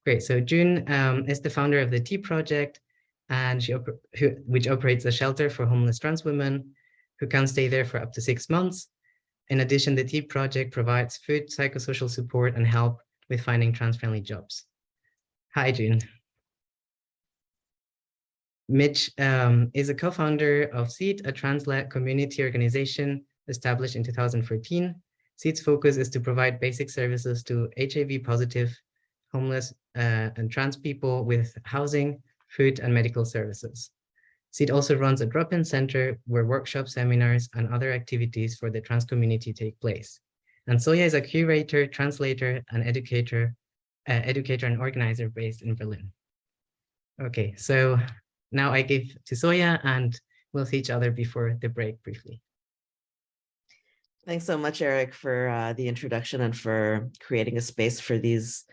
Great. So June is the founder of the Tea Project, and which operates a shelter for homeless trans women who can stay there for up to 6 months. In addition, the Tea Project provides food, psychosocial support, and help with finding trans-friendly jobs. Hi, June. Mitch is a co-founder of SEED, a trans-led community organization established in 2014. SEED's focus is to provide basic services to HIV-positive, homeless, and trans people with housing, food, and medical services. SEED also runs a drop-in center where workshops, seminars, and other activities for the trans community take place. And Soya is a curator, translator, and educator and organizer based in Berlin. Okay, so now I give to Soya, and we'll see each other before the break briefly. Thanks so much, Eric, for the introduction and for creating a space for these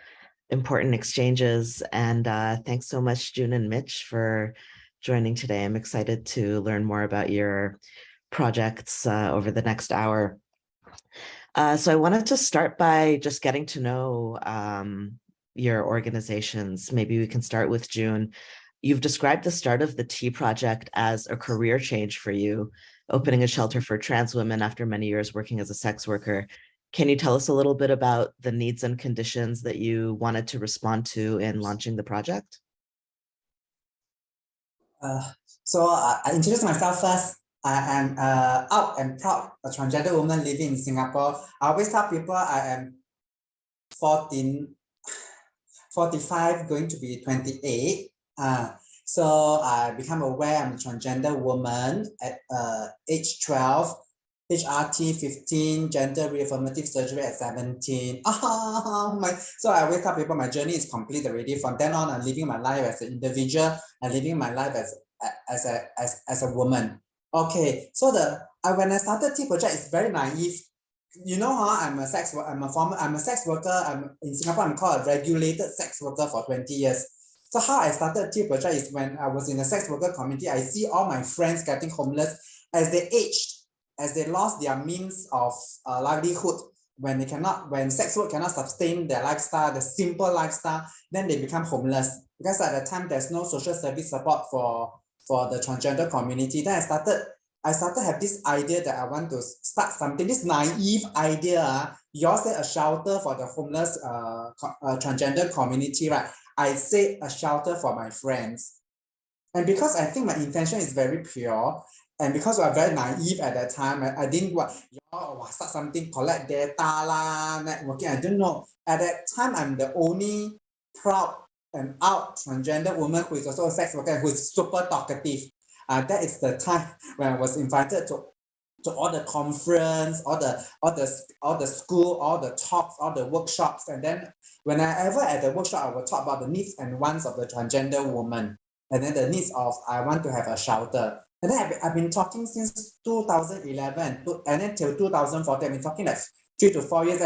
important exchanges. And thanks so much, June and Mitch, for joining today. I'm excited to learn more about your projects over the next hour. So I wanted to start by just getting to know your organizations. Maybe we can start with June. You've described the start of the Tea Project as a career change for you, opening a shelter for trans women after many years working as a sex worker. Can you tell us a little bit about the needs and conditions that you wanted to respond to in launching the project? So I introduce myself first. I am out and proud a transgender woman living in Singapore. I always tell people I am 45, going to be 28. So I become aware I'm a transgender woman at age 12, HRT 15, gender reaffirmative surgery at 17. So I always tell people my journey is complete already. From then on, I'm living my life as an individual and living my life as a woman. Okay, so when I started Tea Project, it's very naive. You know, I'm a sex worker. In Singapore, I'm called a regulated sex worker for 20 years. So how I started Tea Project is when I was in the sex worker community, I see all my friends getting homeless as they aged, as they lost their means of livelihood. When sex work cannot sustain their lifestyle, the simple lifestyle, then they become homeless. Because at the time, there's no social service support for the transgender community. Then I started have this idea that I want to start something, this naive idea. You all say a shelter for the homeless transgender community, right? I say a shelter for my friends. And because I think my intention is very pure, and because we are very naive at that time, I didn't want start something, collect data lah, networking. I don't know. At that time, I'm the only proud and out transgender woman who is also a sex worker, who is super talkative. That is the time when I was invited to all the conference, all the school, all the talks, all the workshops. And then whenever at the workshop, I will talk about the needs and wants of the transgender woman. And then the needs of, I want to have a shelter. And then I've been talking since 2011, and then till 2014, I've been talking like 3 to 4 years.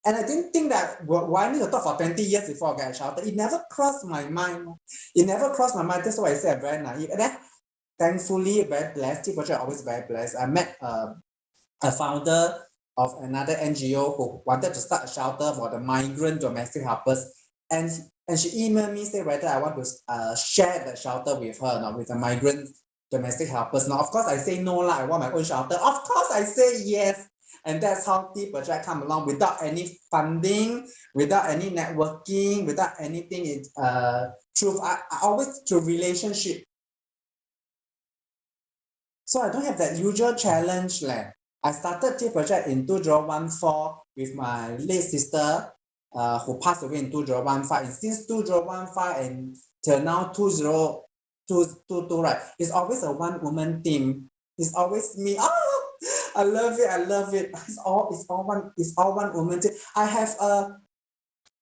And I didn't think that, why I need to talk for 20 years before I get a shelter? It never crossed my mind. That's why I say I'm very naive. And then thankfully, very blessed. Tea Project always very blessed. I met a founder of another NGO who wanted to start a shelter for the migrant domestic helpers. And she emailed me, say whether I want to share the shelter with her, not with the migrant domestic helpers. Now, of course, I say no, I want my own shelter. Of course, I say yes. And that's how Tea Project come along, without any funding, without any networking, without anything. It's through relationship. So I don't have that usual challenge. I started Tea Project in 2014 with my late sister, who passed away in 2015. And since 2015 and till now 2022, right? It's always a one-woman team. It's always me. I love it. It's all one woman team. I have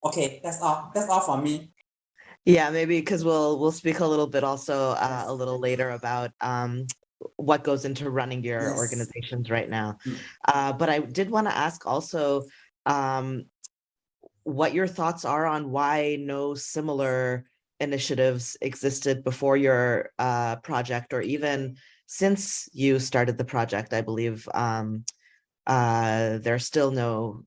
okay, that's all for me. Yeah, maybe because we'll speak a little bit also a little later about what goes into running your organizations right now. But I did want to ask also what your thoughts are on why no similar initiatives existed before your project, or even since you started the project. I believe there's still no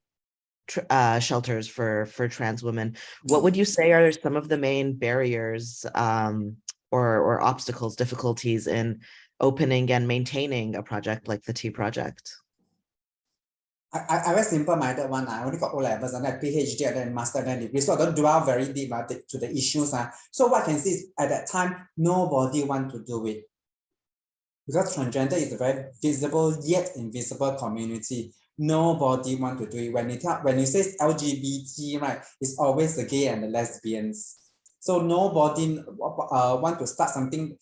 shelters for trans women. What would you say are some of the main barriers or obstacles, difficulties in opening and maintaining a project like the Tea Project? I very simple-minded one. I only got O-levels and then PhD and then master and then degree. So I don't dwell very deep to the issues. So what I can see is at that time, nobody want to do it. Because transgender is a very visible yet invisible community. Nobody want to do it. When you say LGBT, right, it's always the gay and the lesbians. So nobody want to start something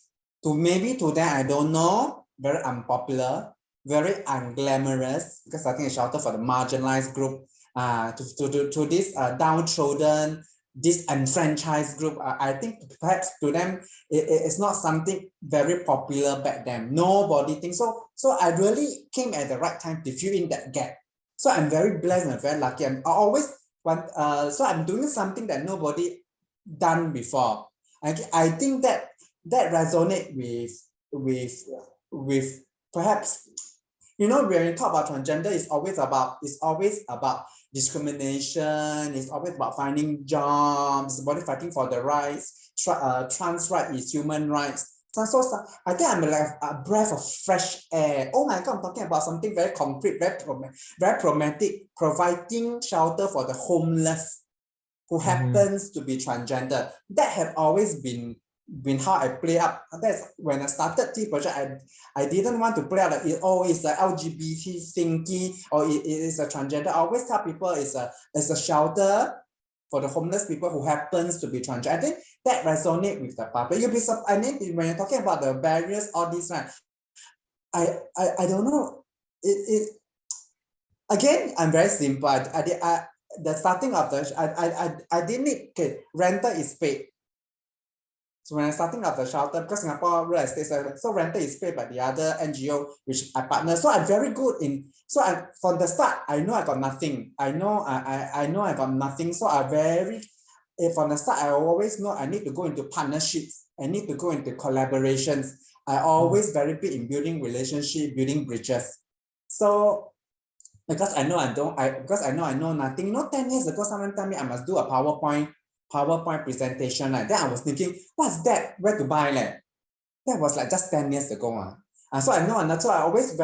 maybe to them, I don't know, very unpopular, very unglamorous, because starting a shelter for the marginalized group, to this downtrodden, disenfranchised group. I think perhaps to them, it's not something very popular back then. Nobody thinks so. So I really came at the right time to fill in that gap. So I'm very blessed and very lucky. I always want, so I'm doing something that nobody done before. I think that resonate with perhaps, you know, when you talk about transgender, it's always about discrimination. It's always about finding jobs, about fighting for the rights. Trans right is human rights. So I think I'm like a breath of fresh air. Oh my God, I'm talking about something very concrete, very pragmatic, providing shelter for the homeless who happens to be transgender. That have always been how I play up. That's when I started Tea Project. I didn't want to play out like it's the LGBT thingy or it is a transgender. I always tell people it's a shelter for the homeless people who happens to be transgender. I think that resonates with the public. You'll be surprised when you're talking about the barriers, all this, right? I don't know. Again, I'm very simple. The starting of I didn't need, okay, rental is paid. So when I'm starting up the shelter, because Singapore real estate, so rental is paid by the other NGO which I partner. So I'm very good in. So from the start, I know I got nothing. I know I got nothing. So from the start, I always know I need to go into partnerships. I need to go into collaborations. I always very big in building relationship, building bridges. So because I know I know nothing. You know, 10 years ago, someone told me I must do a PowerPoint presentation. Like then I was thinking, what's that? Where to buy? That was like just 10 years ago. So I know, and so I always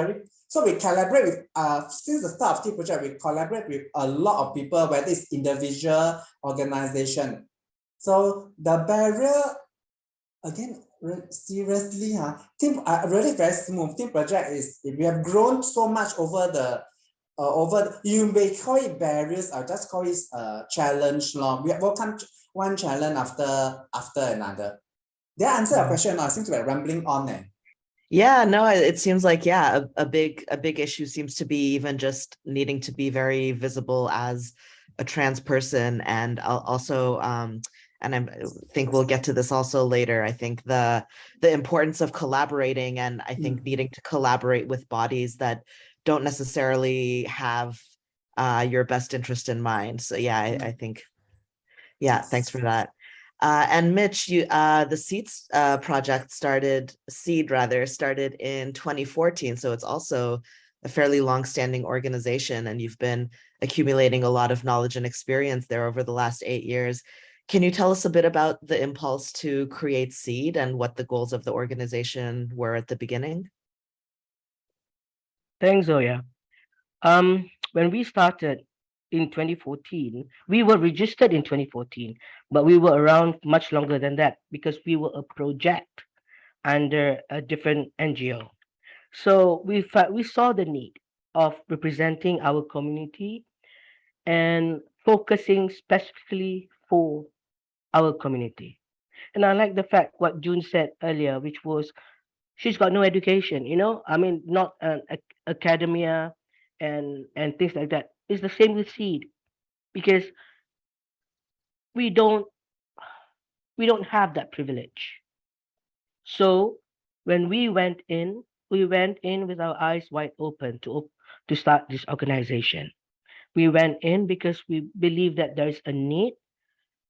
so we collaborate with, since the start of Tea Project, we collaborate with a lot of people, whether it's individual, organization. So the barrier, again, seriously, team really very smooth. Tea Project we have grown so much over you may call it barriers or just call it challenge. We have overcome one challenge after another. Did I answer your question? I seem to be rambling on. Yeah, no, it seems like, yeah, a big issue seems to be even just needing to be very visible as a trans person, and also and I think we'll get to this also later. I think the importance of collaborating, and I think needing to collaborate with bodies that don't necessarily have your best interest in mind. So yeah, I think, yeah, thanks for that. And Mitch, the SEED project started in 2014. So it's also a fairly long-standing organization, and you've been accumulating a lot of knowledge and experience there over the last 8 years. Can you tell us a bit about the impulse to create SEED and what the goals of the organization were at the beginning? Thanks, Zoya. When we started in 2014, we were registered in 2014, but we were around much longer than that because we were a project under a different NGO. So we saw the need of representing our community and focusing specifically for our community. And I like the fact what June said earlier, which was she's got no education, I mean, not an academia and things like that. It's the same with SEED, because we don't have that privilege. So when we went in with our eyes wide open to start this organization. We went in because we believe that there is a need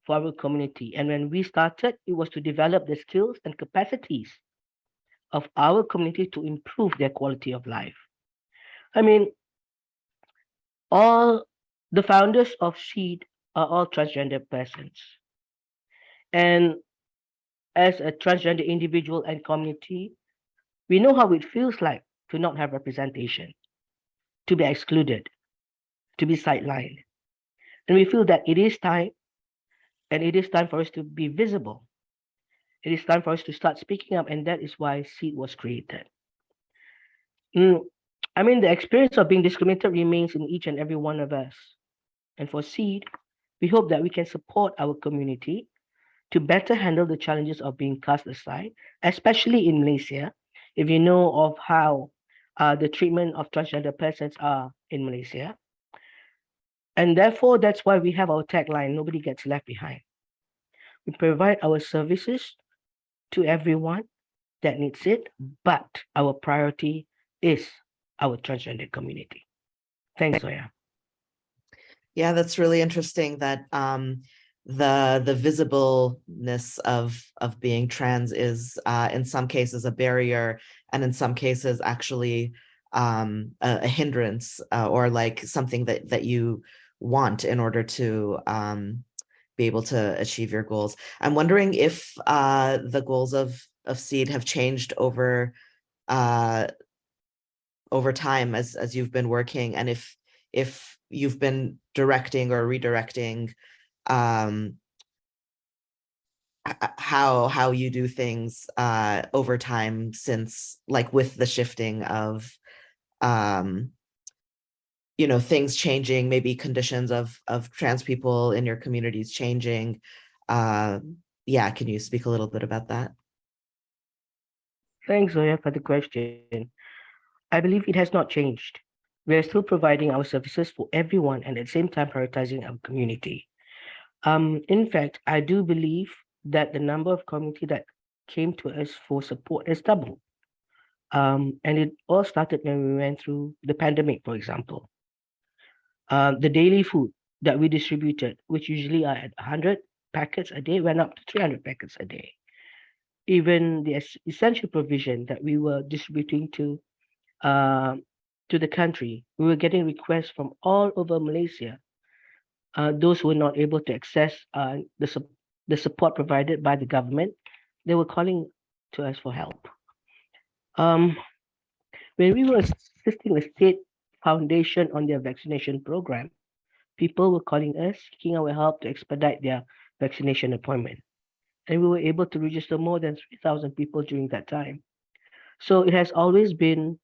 for our community. And when we started, it was to develop the skills and capacities of our community to improve their quality of life. I mean, all The founders of SEED are all transgender persons. And as a transgender individual and community, we know how it feels like to not have representation, to be excluded, to be sidelined. And we feel that it is time, and it is time for us to be visible. It is time for us to start speaking up, and that is why SEED was created. I mean, the experience of being discriminated remains in each and every one of us. And for SEED, we hope that we can support our community to better handle the challenges of being cast aside, especially in Malaysia. If you know of how the treatment of transgender persons are in Malaysia. And therefore, that's why we have our tagline, nobody gets left behind. We provide our services to everyone that needs it, but our priority is our transgender community. Thanks, Zoya. Yeah, that's really interesting that the visibleness of being trans is in some cases a barrier, and in some cases actually a hindrance or like something that you want in order to be able to achieve your goals. I'm wondering if the goals of SEED have changed over time as you've been working, and if you've been directing or redirecting how you do things over time, since like with the shifting of things changing, maybe conditions of trans people in your communities changing. Yeah, can you speak a little bit about that? Thanks, Zoya, for the question. I believe it has not changed. We are still providing our services for everyone and at the same time prioritizing our community. In fact, I do believe that the number of community that came to us for support has doubled. And it all started when we went through the pandemic, for example. The daily food that we distributed, which usually are at 100 packets a day, went up to 300 packets a day. Even the essential provision that we were distributing to the country, we were getting requests from all over Malaysia. Those who were not able to access the support provided by the government, they were calling to us for help. When we were assisting the state foundation on their vaccination program, people were calling us, seeking our help to expedite their vaccination appointment. And we were able to register more than 3,000 people during that time. So it has always been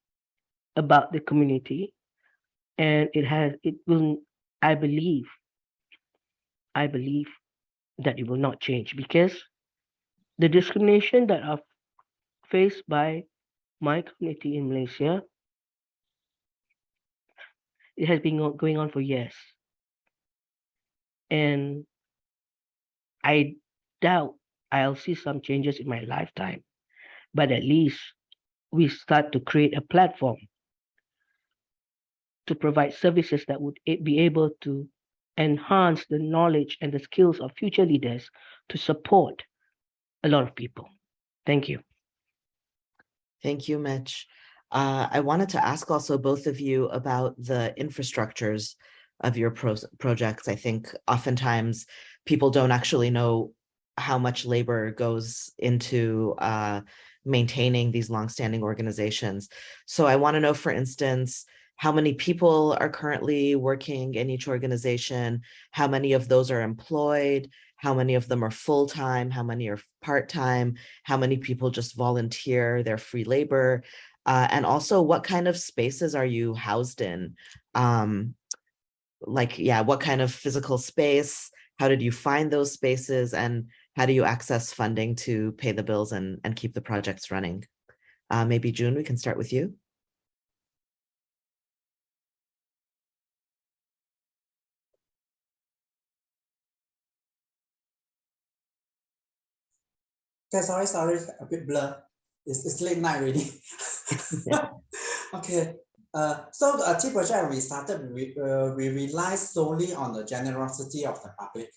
about the community, and I believe that it will not change, because the discrimination that are faced by my community in Malaysia, it has been going on for years. And I doubt I'll see some changes in my lifetime, but at least we start to create a platform to provide services that would be able to enhance the knowledge and the skills of future leaders to support a lot of people. Thank you. Thank you, Mitch. I wanted to ask also both of you about the infrastructures of your projects. I think oftentimes people don't actually know how much labor goes into maintaining these longstanding organizations. So I want to know, for instance, how many people are currently working in each organization, how many of those are employed, how many of them are full-time, how many are part-time, how many people just volunteer their free labor, and also what kind of spaces are you housed in? What kind of physical space? How did you find those spaces? And how do you access funding to pay the bills and keep the projects running? Maybe June, we can start with you. Okay, sorry, a bit blur. It's late night already. Okay. So the T project we started, we rely solely on the generosity of the public.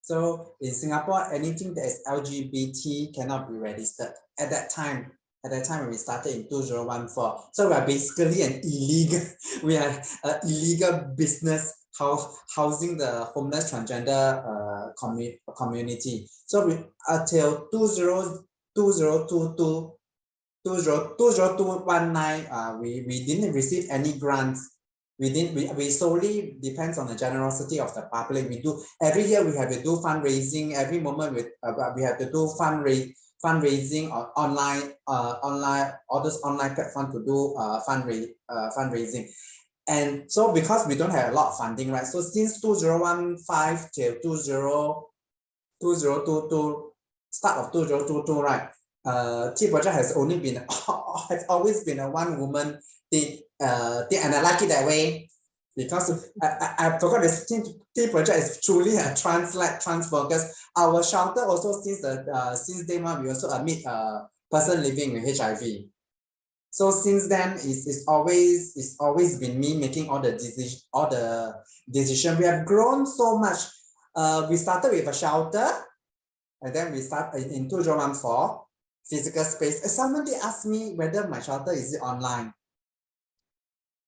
So in Singapore, anything that is LGBT cannot be registered at that time. at that time when we started in 2014. So we are basically an illegal, we are an illegal business housing the homeless transgender community. So we until 2022 2019, we didn't receive any grants. We solely depends on the generosity of the public. We do every year, we have to do fundraising. Every moment we have to do fundraising or online all this online platform to do fundraising. And so because we don't have a lot of funding, right? So since 2015 till 2022, start of 2022, right? T Project has only been has always been a one woman thing, and I like it that way because I forgot this T Project is truly a trans focus. Our shelter also since day one we also admit person living with HIV. So since then it's always been me making all the decision. We have grown so much. We started with a shelter, and then we start in 2014. Physical space. Somebody asked me whether my shelter is online,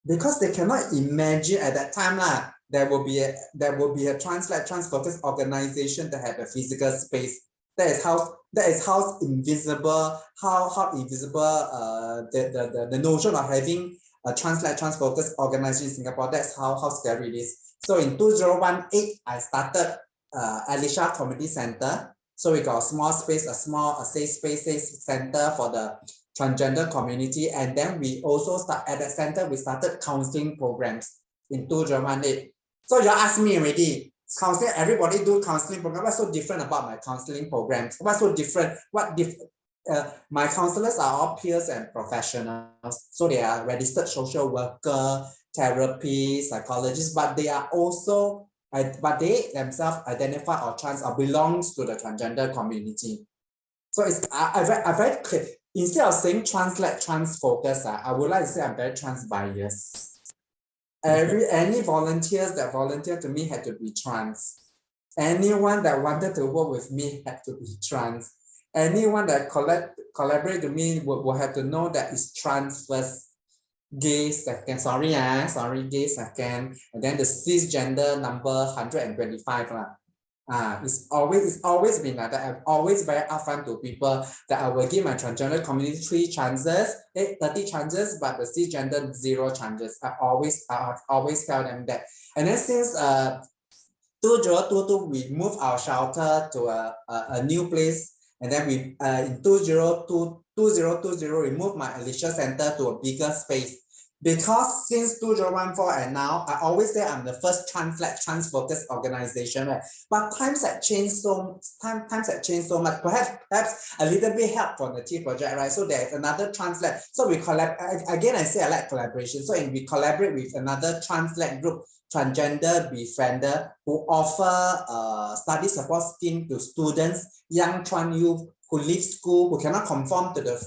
because they cannot imagine at that time there will be a trans focus organization that have a physical space. That is how invisible the notion of having a trans focus organization in Singapore. That's how scary it is. So in 2018 I started Alicia Community Center. So we got a small space, a safe space, safe center for the transgender community. And then we also at the center, we started counseling programs in 2018. So you asked me already, counseling, everybody do counseling program. What's so different about my counseling programs? What's so different? My counselors are all peers and professionals. So they are registered social worker, therapy, psychologists, but they are also but they themselves identify or trans or belongs to the transgender community. So it's I very clear. Instead of saying trans focus, I would like to say I'm very trans biased. Any volunteers that volunteered to me had to be trans. Anyone that wanted to work with me had to be trans. Anyone that collaborate with me will have to know that it's trans first. Gay second, gay second, and then the cisgender number 125 it's always been like that. I'm always very upfront to people that I will give my transgender community 3 chances, 30 chances, but the cisgender 0 chances. I have always tell them that. And then since 2022 we moved our shelter to a new place, and then we in 2020 we moved my Alicia Center to a bigger space. Because since 2014 and now, I always say I'm the first trans focused organization, right? But times have changed so much. Perhaps a little bit help from the T Project, right? So there's another trans-led. So we again, I say I like collaboration. So we collaborate with another trans-led group, Transgender Befriender, who offer study support scheme to students, young trans youth who leave school, who cannot conform to the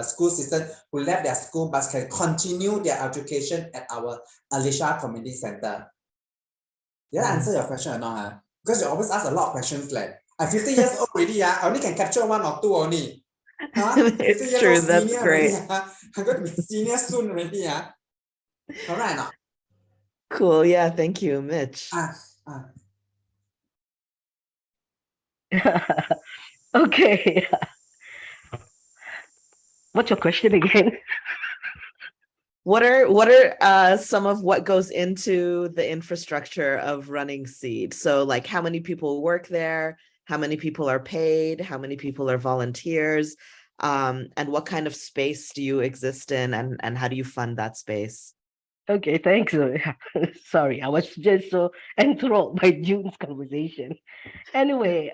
school system, who left their school but can continue their education at our Alicia Community Center. Did I answer your question or not? Because you always ask a lot of questions like, I'm 50 years old already, I only can capture 1 or 2 only. It's true, that's great. I'm going to be senior soon already. All right, now. Cool, yeah, thank you, Mitch. Okay. What's your question again? What are some of what goes into the infrastructure of running Seed? So like how many people work there, how many people are paid, how many people are volunteers, and what kind of space do you exist in, and how do you fund that space? Okay, thanks. Sorry, I was just so enthralled by June's conversation. Anyway,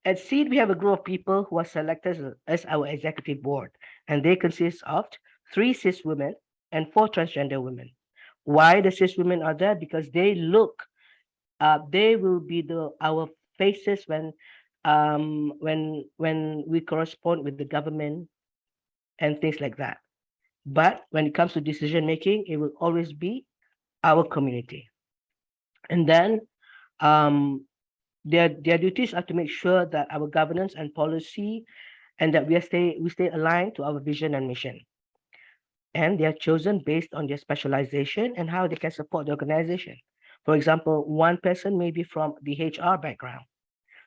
at Seed, we have a group of people who are selected as our executive board, and they consist of 3 cis women and 4 transgender women. Why the cis women are there? Because they will be our faces when we correspond with the government and things like that. But when it comes to decision making, it will always be our community. And then their duties are to make sure that our governance and policy and that we stay aligned to our vision and mission. And they are chosen based on their specialization and how they can support the organization. For example, one person may be from the HR background,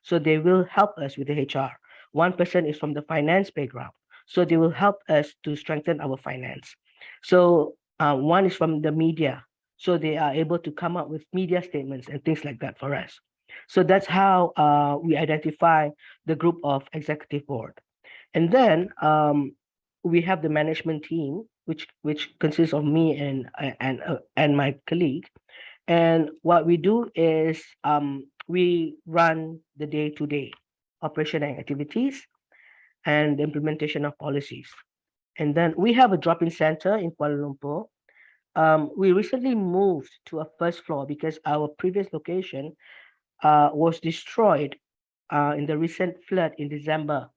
so they will help us with the HR. One person is from the finance background, so they will help us to strengthen our finance. So one is from the media, so they are able to come up with media statements and things like that for us. So that's how we identify the group of executive board. And then we have the management team, which consists of me and my colleague. And what we do is we run the day-to-day operation and activities and the implementation of policies. And then we have a drop-in center in Kuala Lumpur. We recently moved to a first floor because our previous location was destroyed in the recent flood in December.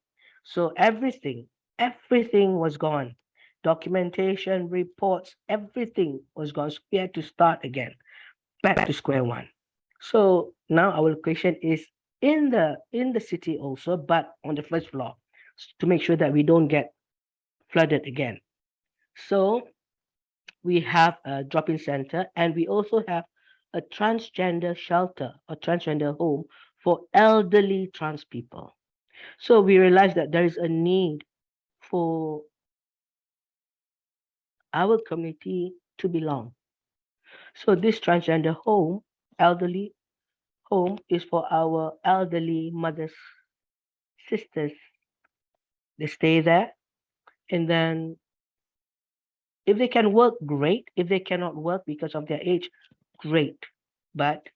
So everything was gone. Documentation, reports, everything was gone. So we had to start again, back to square one. So now our location is in the city also, but on the first floor to make sure that we don't get flooded again. So we have a drop-in center, and we also have a transgender shelter or transgender home for elderly trans people. So we realized that there is a need for our community to belong. So this transgender home, elderly home, is for our elderly mothers, sisters. They stay there, and then if they can work, great. If they cannot work because of their age, great. But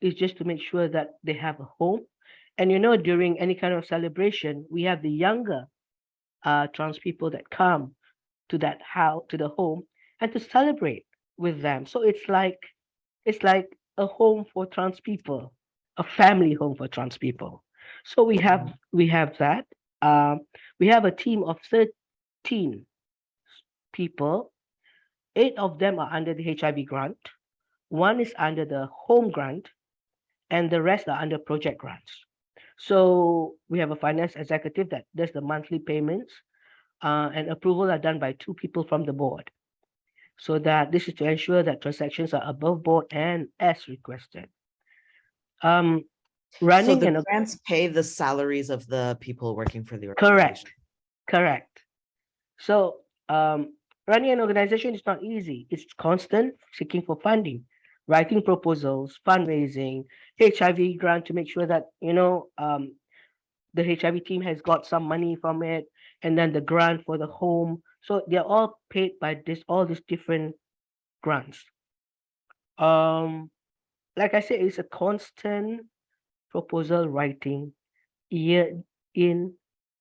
it's just to make sure that they have a home. And during any kind of celebration, we have the younger trans people that come to that house, to the home, and to celebrate with them. So it's like a home for trans people, a family home for trans people. So we have that. We have a team of 13 people. 8 of them are under the HIV grant. 1 is under the home grant, and the rest are under project grants. So we have a finance executive that does the monthly payments, and approval are done by 2 people from the board. So that this is to ensure that transactions are above board and as requested. So Running the an grants pay the salaries of the people working for the correct, organization. correct. So running an organization is not easy. It's constant seeking for funding, writing proposals, fundraising, HIV grant to make sure that the HIV team has got some money from it, and then the grant for the home. So they're all paid by all these different grants. Like I said, it's a constant proposal writing, year in,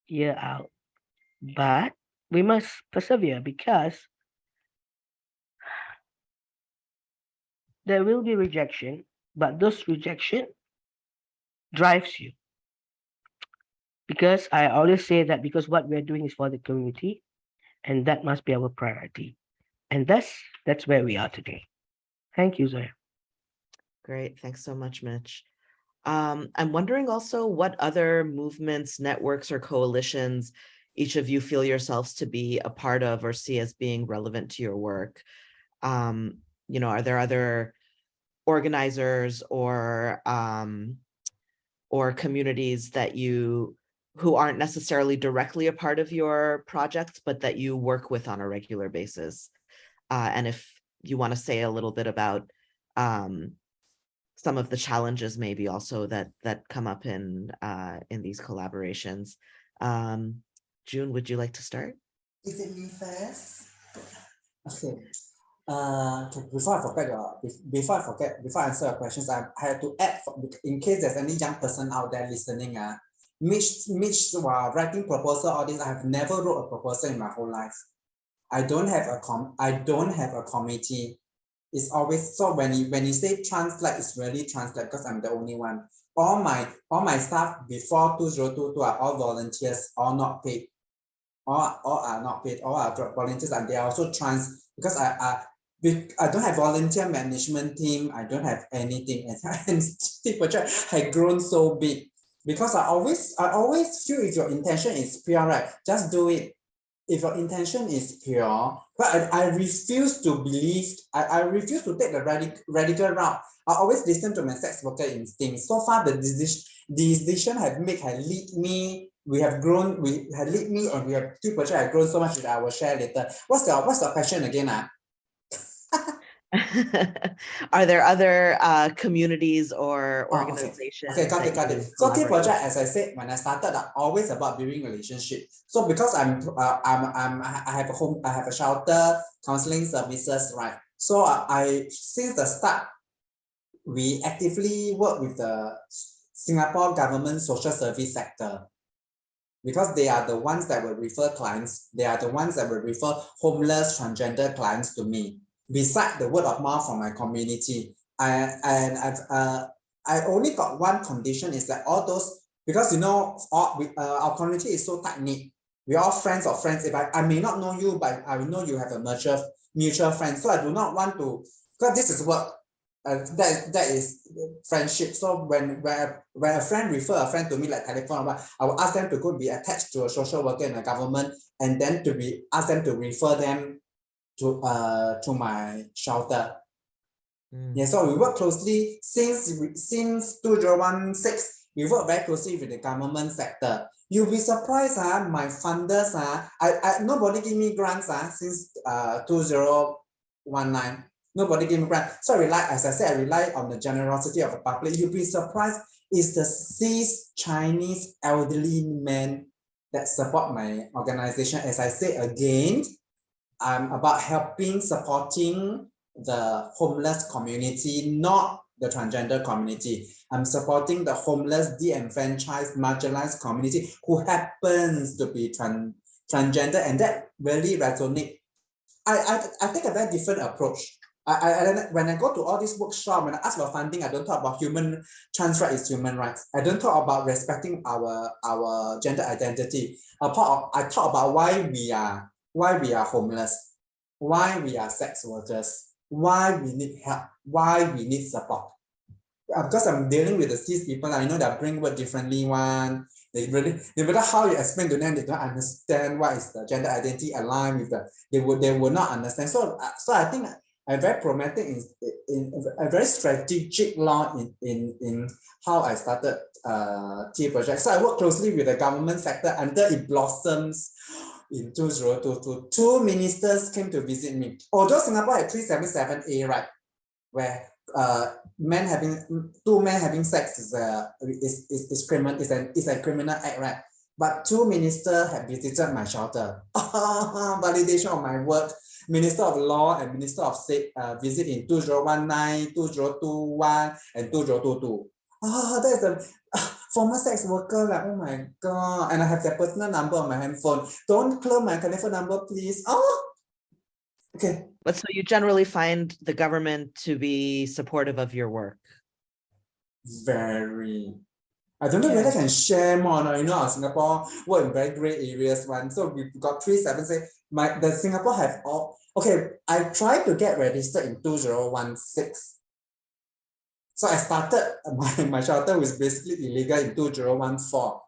year out. But we must persevere because there will be rejection, but those rejection drives you. Because I always say that because what we're doing is for the community, and that must be our priority. And that's where we are today. Thank you, Zoya. Great. Thanks so much, Mitch. I'm wondering also what other movements, networks, or coalitions each of you feel yourselves to be a part of or see as being relevant to your work. Are there other organizers or communities that who aren't necessarily directly a part of your projects, but that you work with on a regular basis? And if you want to say a little bit about some of the challenges maybe also that come up in these collaborations. June, would you like to start? Is it me first? Okay. Before I answer your questions, I have to add, in case there's any young person out there listening, Mitch while writing proposal, all this, I have never wrote a proposal in my whole life. I don't have a committee. It's always, so when you say translate, it's really translate because I'm the only one. All my staff before 2022 are all volunteers, all not paid. All are not paid, all are volunteers, and they are also trans because I don't have volunteer management team, I don't have anything, and the project had grown so big. because I always feel if your intention is pure, right, just do it. If your intention is pure, but I refuse to believe, I refuse to take the radical route. I always listen to my sex worker instinct. So far, the decision have lead me. We have grown. We have lead me, and we have T project have grown so much that I will share later. What's the question again? Are there other communities or Oh, organizations? Okay, got that it. you So T collaborate project, with? as I said when I started, are always about building relationship. So because I have a shelter, counseling services, right? So I since the start, we actively work with the Singapore government social service sector, because they are the ones that will refer clients. They are the ones that will refer homeless transgender clients to me. Beside the word of mouth from my community, I only got one condition, is that all those, because our community is so tight knit. We're all friends of friends. If I may not know you, but I will know you have a mutual friend. So I do not want to, because this is work. That is friendship. So when a friend refer a friend to me, like telephone, I will ask them to go be attached to a social worker in the government, and then ask them to refer them to my shelter. Yeah, so we work closely since 2016. We work very closely with the government sector. You'll be surprised, my funders, nobody give me grants since 2019. Nobody gave me grant. So I rely, as I said, I rely on the generosity of the public. You'll be surprised, it's the cis Chinese elderly men that support my organization. As I say again, I'm about helping, supporting the homeless community, not the transgender community. I'm supporting the homeless, de-enfranchised, marginalized community who happens to be transgender, and that really resonates. I take a very different approach. When I go to all these workshops, when I ask for funding, I don't talk about trans rights is human rights. I don't talk about respecting our gender identity. I talk about why we are homeless, why we are sex workers, why we need help, why we need support. Because I'm dealing with the cis people, I know they bring word differently one. No matter how you explain to them, they don't understand what is the gender identity aligned with they will not understand. So I think I'm very pragmatic in a very strategic law in how I started T project. So I work closely with the government sector until it blossoms in 2022. Two ministers came to visit me. Although Singapore had 377A, right, where two men having sex is a criminal act, right? But two ministers have visited my shelter. Validation of my work. Minister of Law and Minister of State visit in 2019, 2021, and 2022. That's a former sex worker. Like, oh my God. And I have their personal number on my handphone. Don't clone my telephone number, please. Okay. But so you generally find the government to be supportive of your work? Very. I don't know whether I can share more. No, Singapore work in very great areas one. So we've got 377. The Singapore have all. Okay, I tried to get registered in 2016. So I started my shelter was basically illegal in 2014.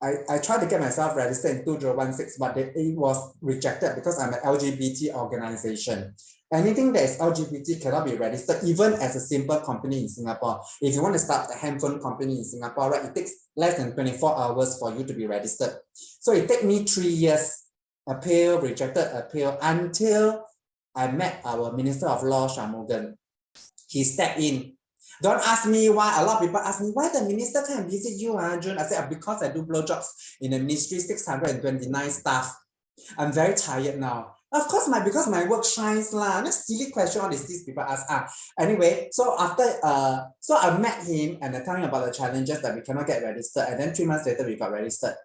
I tried to get myself registered in 2016, but it was rejected because I'm an LGBT organization. Anything that is LGBT cannot be registered, even as a simple company in Singapore. If you want to start a handphone company in Singapore, right, it takes less than 24 hours for you to be registered. So it took me 3 years, appeal, rejected, appeal, until I met our Minister of Law, Shanmugam. He stepped in. Don't ask me why. A lot of people ask me, why the minister can't visit you, June? I said, because I do blowjobs in the ministry, 629 staff. I'm very tired now. Of course, because my work shines lah. That's silly question all these people ask. Anyway, so after so I met him and I told him about the challenges that we cannot get registered, and then 3 months later we got registered.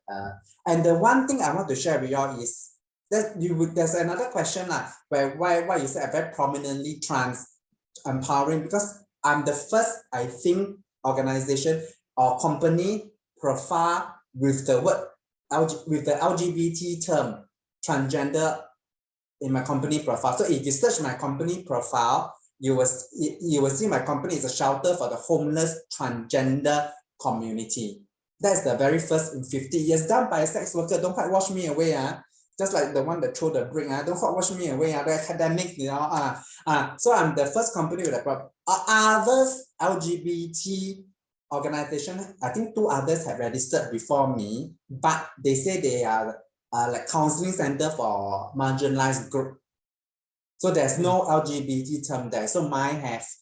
And the one thing I want to share with y'all is that there's another question where why you said very prominently trans empowering, because I'm the first, I think, organization or company profile with the word with the LGBT term transgender in my company profile. So if you search my company profile, you will see my company is a shelter for the homeless transgender community. That's the very first in 50 years done by a sex worker. Don't quite wash me away. Just like the one that threw the brick. Don't quite wash me away. The academic, so I'm the first company with a problem. Others, LGBT organization, I think 2 others have registered before me, but they say they are like counseling center for marginalized group. So there's no LGBT term there. So mine has,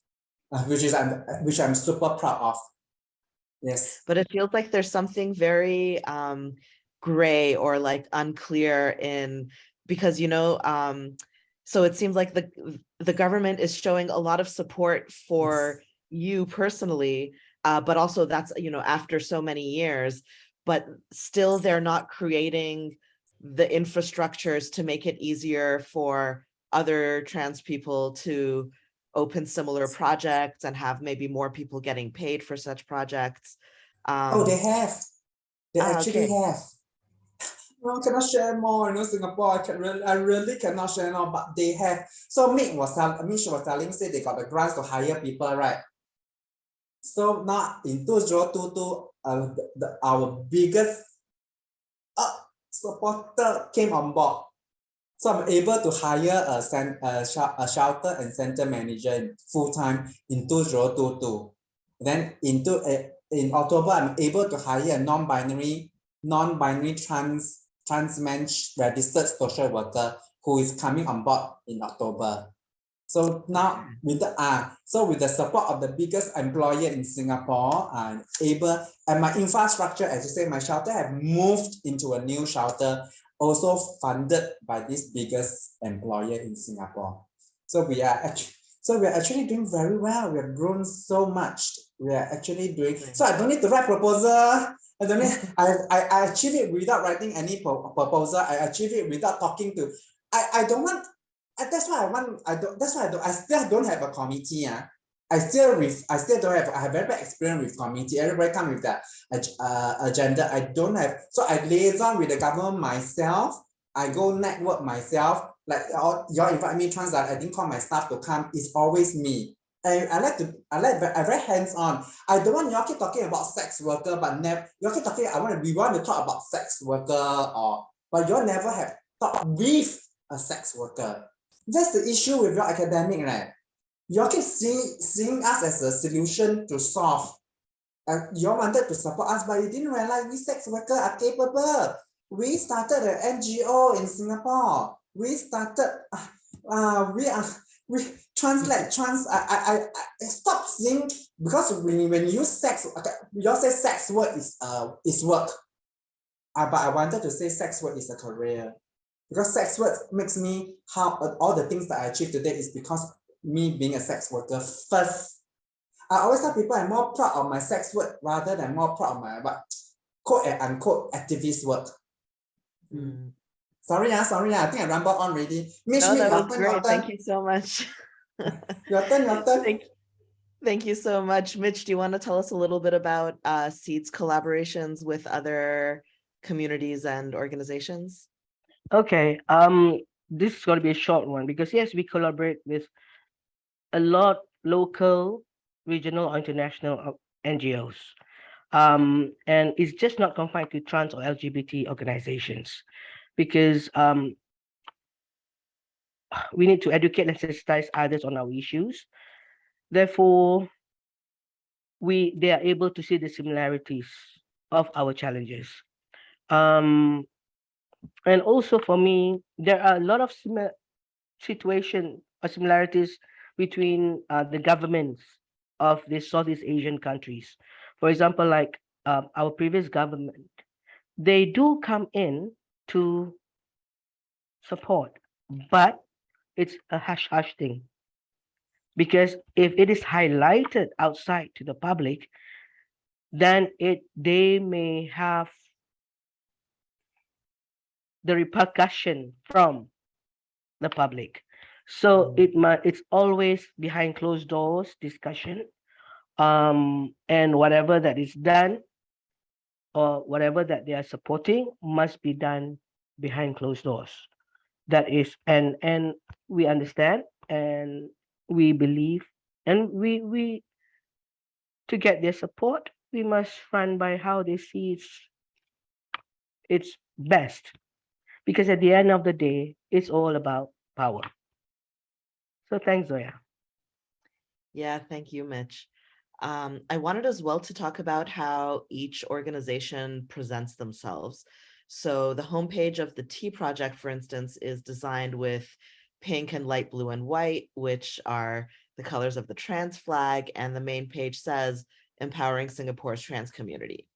which I'm super proud of. Yes. But it feels like there's something very gray or like unclear in, because so it seems like the government is showing a lot of support for you personally, but also that's after so many years, but still they're not creating the infrastructures to make it easier for other trans people to open similar projects and have maybe more people getting paid for such projects. Oh, they have. They actually okay. have. No, I cannot share more. Singapore, I really cannot share more, but they have. So Mitch was telling, say they got the grants to hire people, right? So now in 2022, our biggest supporter came on board. So I'm able to hire a shelter and center manager full-time in 2022. Then in October, I'm able to hire a non-binary trans man registered social worker who is coming on board in October. So now with the support of the biggest employer in Singapore, I'm able, and my infrastructure, as you say, my shelter have moved into a new shelter, also funded by this biggest employer in Singapore. So we are actually doing very well. We have grown so much. We are actually doing, so I don't need to write proposal. I don't need, I achieve it without writing any proposal. I achieve it without talking to, I don't want, that's why I still don't have a committee. I still don't have, I have very bad experience with committee. Everybody come with that agenda. I don't have, so I liaison with the government myself. I go network myself. Like y'all invite me, I didn't call my staff to come. It's always me. And I'm very hands-on. I don't want y'all keep talking about sex worker, but never y'all keep talking. We want to talk about sex worker, but y'all never have talked with a sex worker. That's the issue with your academic, right? You keep seeing us as a solution to solve. You wanted to support us, but you didn't realize we sex workers are capable. We started an NGO in Singapore. We started, we translate, I stop seeing, because when you use sex, you say sex work is work. But I wanted to say sex work is a career. Because sex work makes me, all the things that I achieved today is because me being a sex worker first. I always tell people I'm more proud of my sex work rather than more proud of my quote and unquote activist work. Sorry, I think I rambled on already. Mitch, no, that was great. Thank you so much. Your turn. Thank you so much. Mitch, do you want to tell us a little bit about SEED's collaborations with other communities and organizations? Okay, this is going to be a short one because yes, we collaborate with a lot local, regional, or international NGOs. And it's just not confined to trans or LGBT organizations, because we need to educate and sensitize others on our issues. Therefore, they are able to see the similarities of our challenges. And also for me, there are a lot of situation or similarities between the governments of the Southeast Asian countries. For example, like our previous government, they do come in to support, but it's a hush-hush thing. Because if it is highlighted outside to the public, then they may have the repercussion from the public. So it's always behind closed doors discussion, and whatever that is done or whatever that they are supporting must be done behind closed doors. That is, and we understand and we believe, and we to get their support, we must run by how they see it's best. Because at the end of the day, it's all about power. So thanks, Zoya. Yeah, thank you, Mitch. I wanted as well to talk about how each organization presents themselves. So the homepage of the Tea Project, for instance, is designed with pink and light blue and white, which are the colors of the trans flag, and the main page says empowering Singapore's trans community.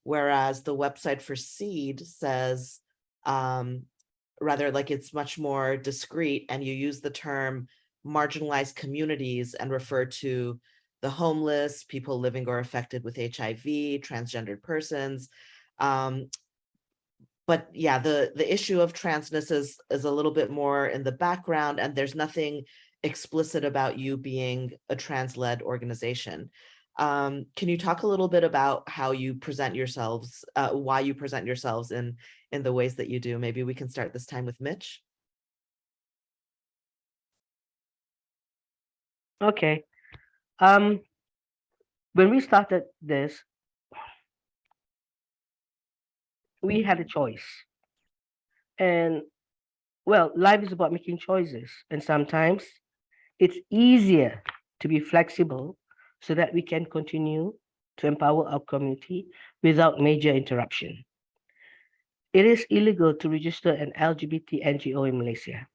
Whereas the website for Seed says, rather like it's much more discreet, and you use the term marginalized communities and refer to the homeless, people living or affected with HIV, transgendered persons. But yeah, the issue of transness is a little bit more in the background, and there's nothing explicit about you being a trans-led organization. Can you talk a little bit about how you present yourselves, why you present yourselves in the ways that you do? Maybe we can start this time with Mitch. Okay. When we started this, we had a choice. And well, life is about making choices. And sometimes it's easier to be flexible so that we can continue to empower our community without major interruption. It is illegal to register an LGBT NGO in Malaysia.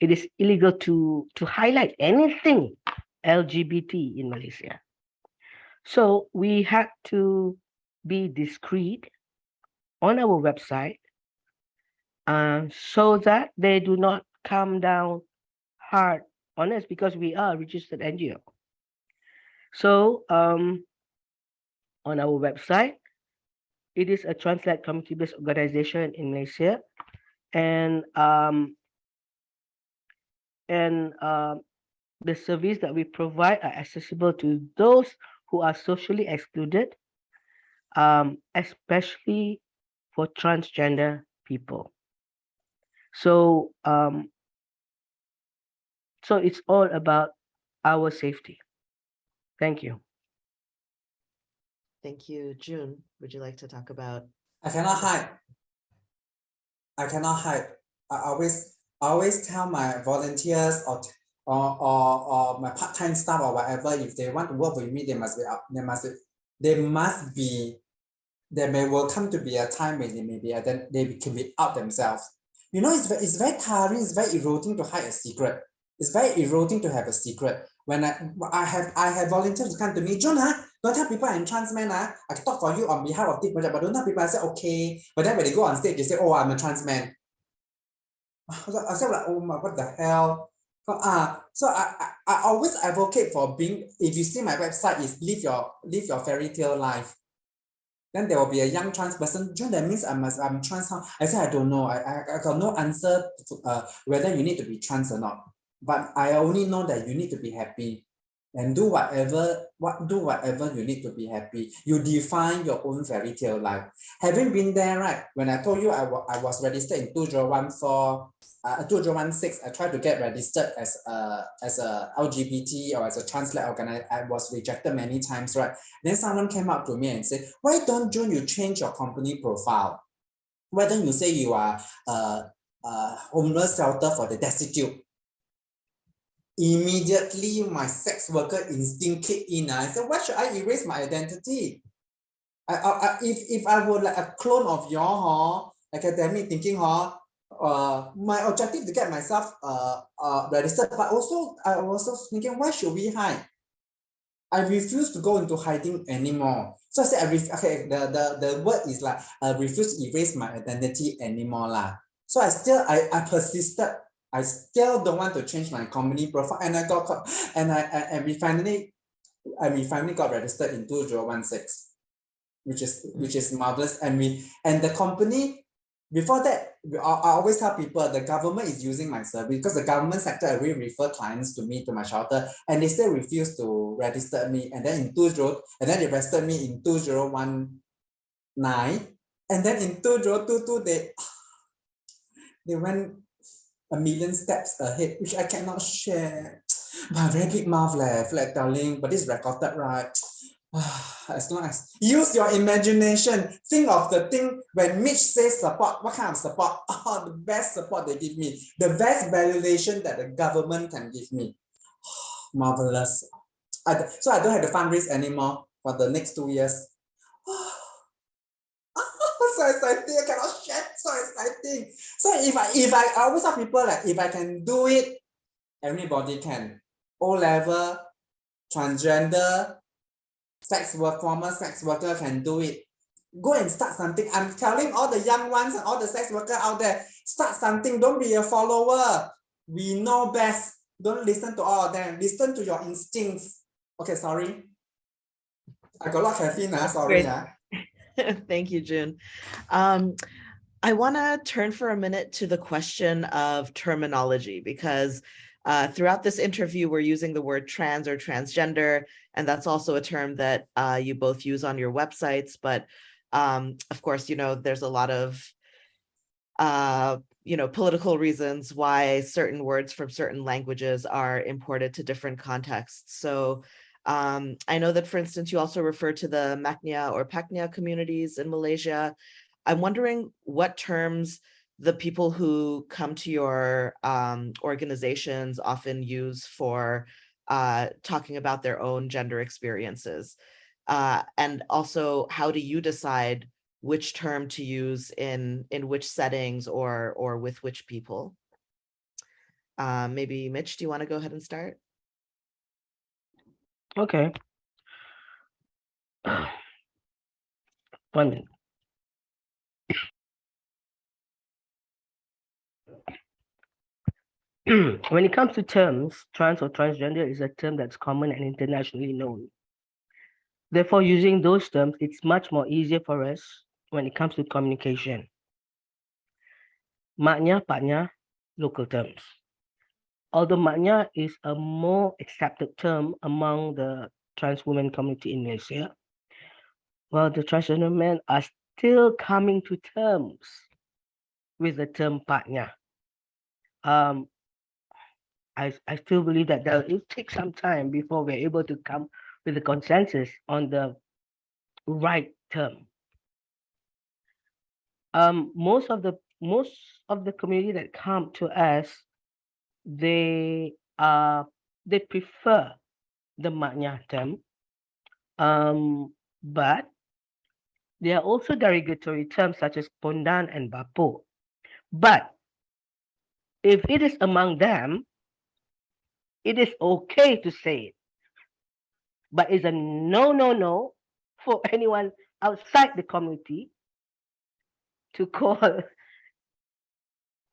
It is illegal to highlight anything LGBT in Malaysia. So we had to be discreet on our website so that they do not come down hard on us, because we are a registered NGO. So on our website, it is a trans-led community-based organization in Malaysia, and the service that we provide are accessible to those who are socially excluded, especially for transgender people. So so it's all about our safety. Thank you. Thank you. June, would you like to talk about? I cannot hide. I cannot hide. I always tell my volunteers or my part-time staff or whatever, if they want to work with me, there will come to be a time when they can be out themselves. You know, it's very tiring, it's very eroding to hide a secret. It's very eroding to have a secret. When I have volunteers to come to me, John, don't tell people I'm trans man. I can talk for you on behalf of this project, but don't tell people. I say, okay. But then when they go on stage, they say, oh, I'm a trans man. I said, like, oh my, what the hell? So I always advocate for being, if you see my website, is live your fairy tale life. Then there will be a young trans person. John, that means I'm trans. I said, I don't know. I got no answer to, whether you need to be trans or not. But I only know that you need to be happy and do whatever you need to be happy. You define your own fairy tale life. Having been there, right? When I told you I was registered in 2016, I tried to get registered as a LGBT or as a trans-led organization. I was rejected many times, right? Then someone came up to me and said, why don't you change your company profile? Why don't you say you are a homeless shelter for the destitute? Immediately, my sex worker instinct kicked in. I said, why should I erase my identity? If I were like a clone of your academic thinking, my objective to get myself registered, but also I was also thinking, why should we hide? I refuse to go into hiding anymore. So I said, the word is like, I refuse to erase my identity anymore lah. So I persisted. I still don't want to change my company profile, and we finally got registered in 2016, which is marvelous. And the company, before that, I always tell people the government is using my service, because the government sector already refer clients to me, to my shelter, and they still refuse to register me. And then they registered me in 2019, and then in 2022 they went a million steps ahead, which I cannot share. My very big mouth, feel like telling, but this is recorded, right? As long as use your imagination, think of the thing when Mitch says support, what kind of support? Oh, the best support they give me, the best validation that the government can give me. Marvelous. So I don't have to fundraise anymore for the next 2 years. So exciting, I cannot share, so exciting. So if I always tell people like if I can do it, everybody can. O-level, transgender, former sex worker can do it. Go and start something. I'm telling all the young ones and all the sex workers out there, start something. Don't be a follower. We know best. Don't listen to all of them. Listen to your instincts. Okay, sorry. I got a lot of caffeine, sorry. Thank you, June. I want to turn for a minute to the question of terminology, because throughout this interview, we're using the word trans or transgender, and that's also a term that you both use on your websites. But of course, you know, there's a lot of political reasons why certain words from certain languages are imported to different contexts. So I know that, for instance, you also refer to the Maknya or Paknya communities in Malaysia. I'm wondering what terms the people who come to your organizations often use for talking about their own gender experiences. And also, how do you decide which term to use in which settings or with which people? Maybe Mitch, do you want to go ahead and start? Okay. 1 minute. When it comes to terms, trans or transgender is a term that's common and internationally known. Therefore, using those terms, it's much more easier for us when it comes to communication. Maknya, Paknya, local terms. Although Maknya is a more accepted term among the trans women community in Malaysia, well, the transgender men are still coming to terms with the term Paknya. I still believe that it will take some time before we're able to come with a consensus on the right term. Most of the community that come to us, they prefer the Maknya term, but there are also derogatory terms such as Pondan and Bapo. But if it is among them, it is okay to say it. But it's a no for anyone outside the community to call us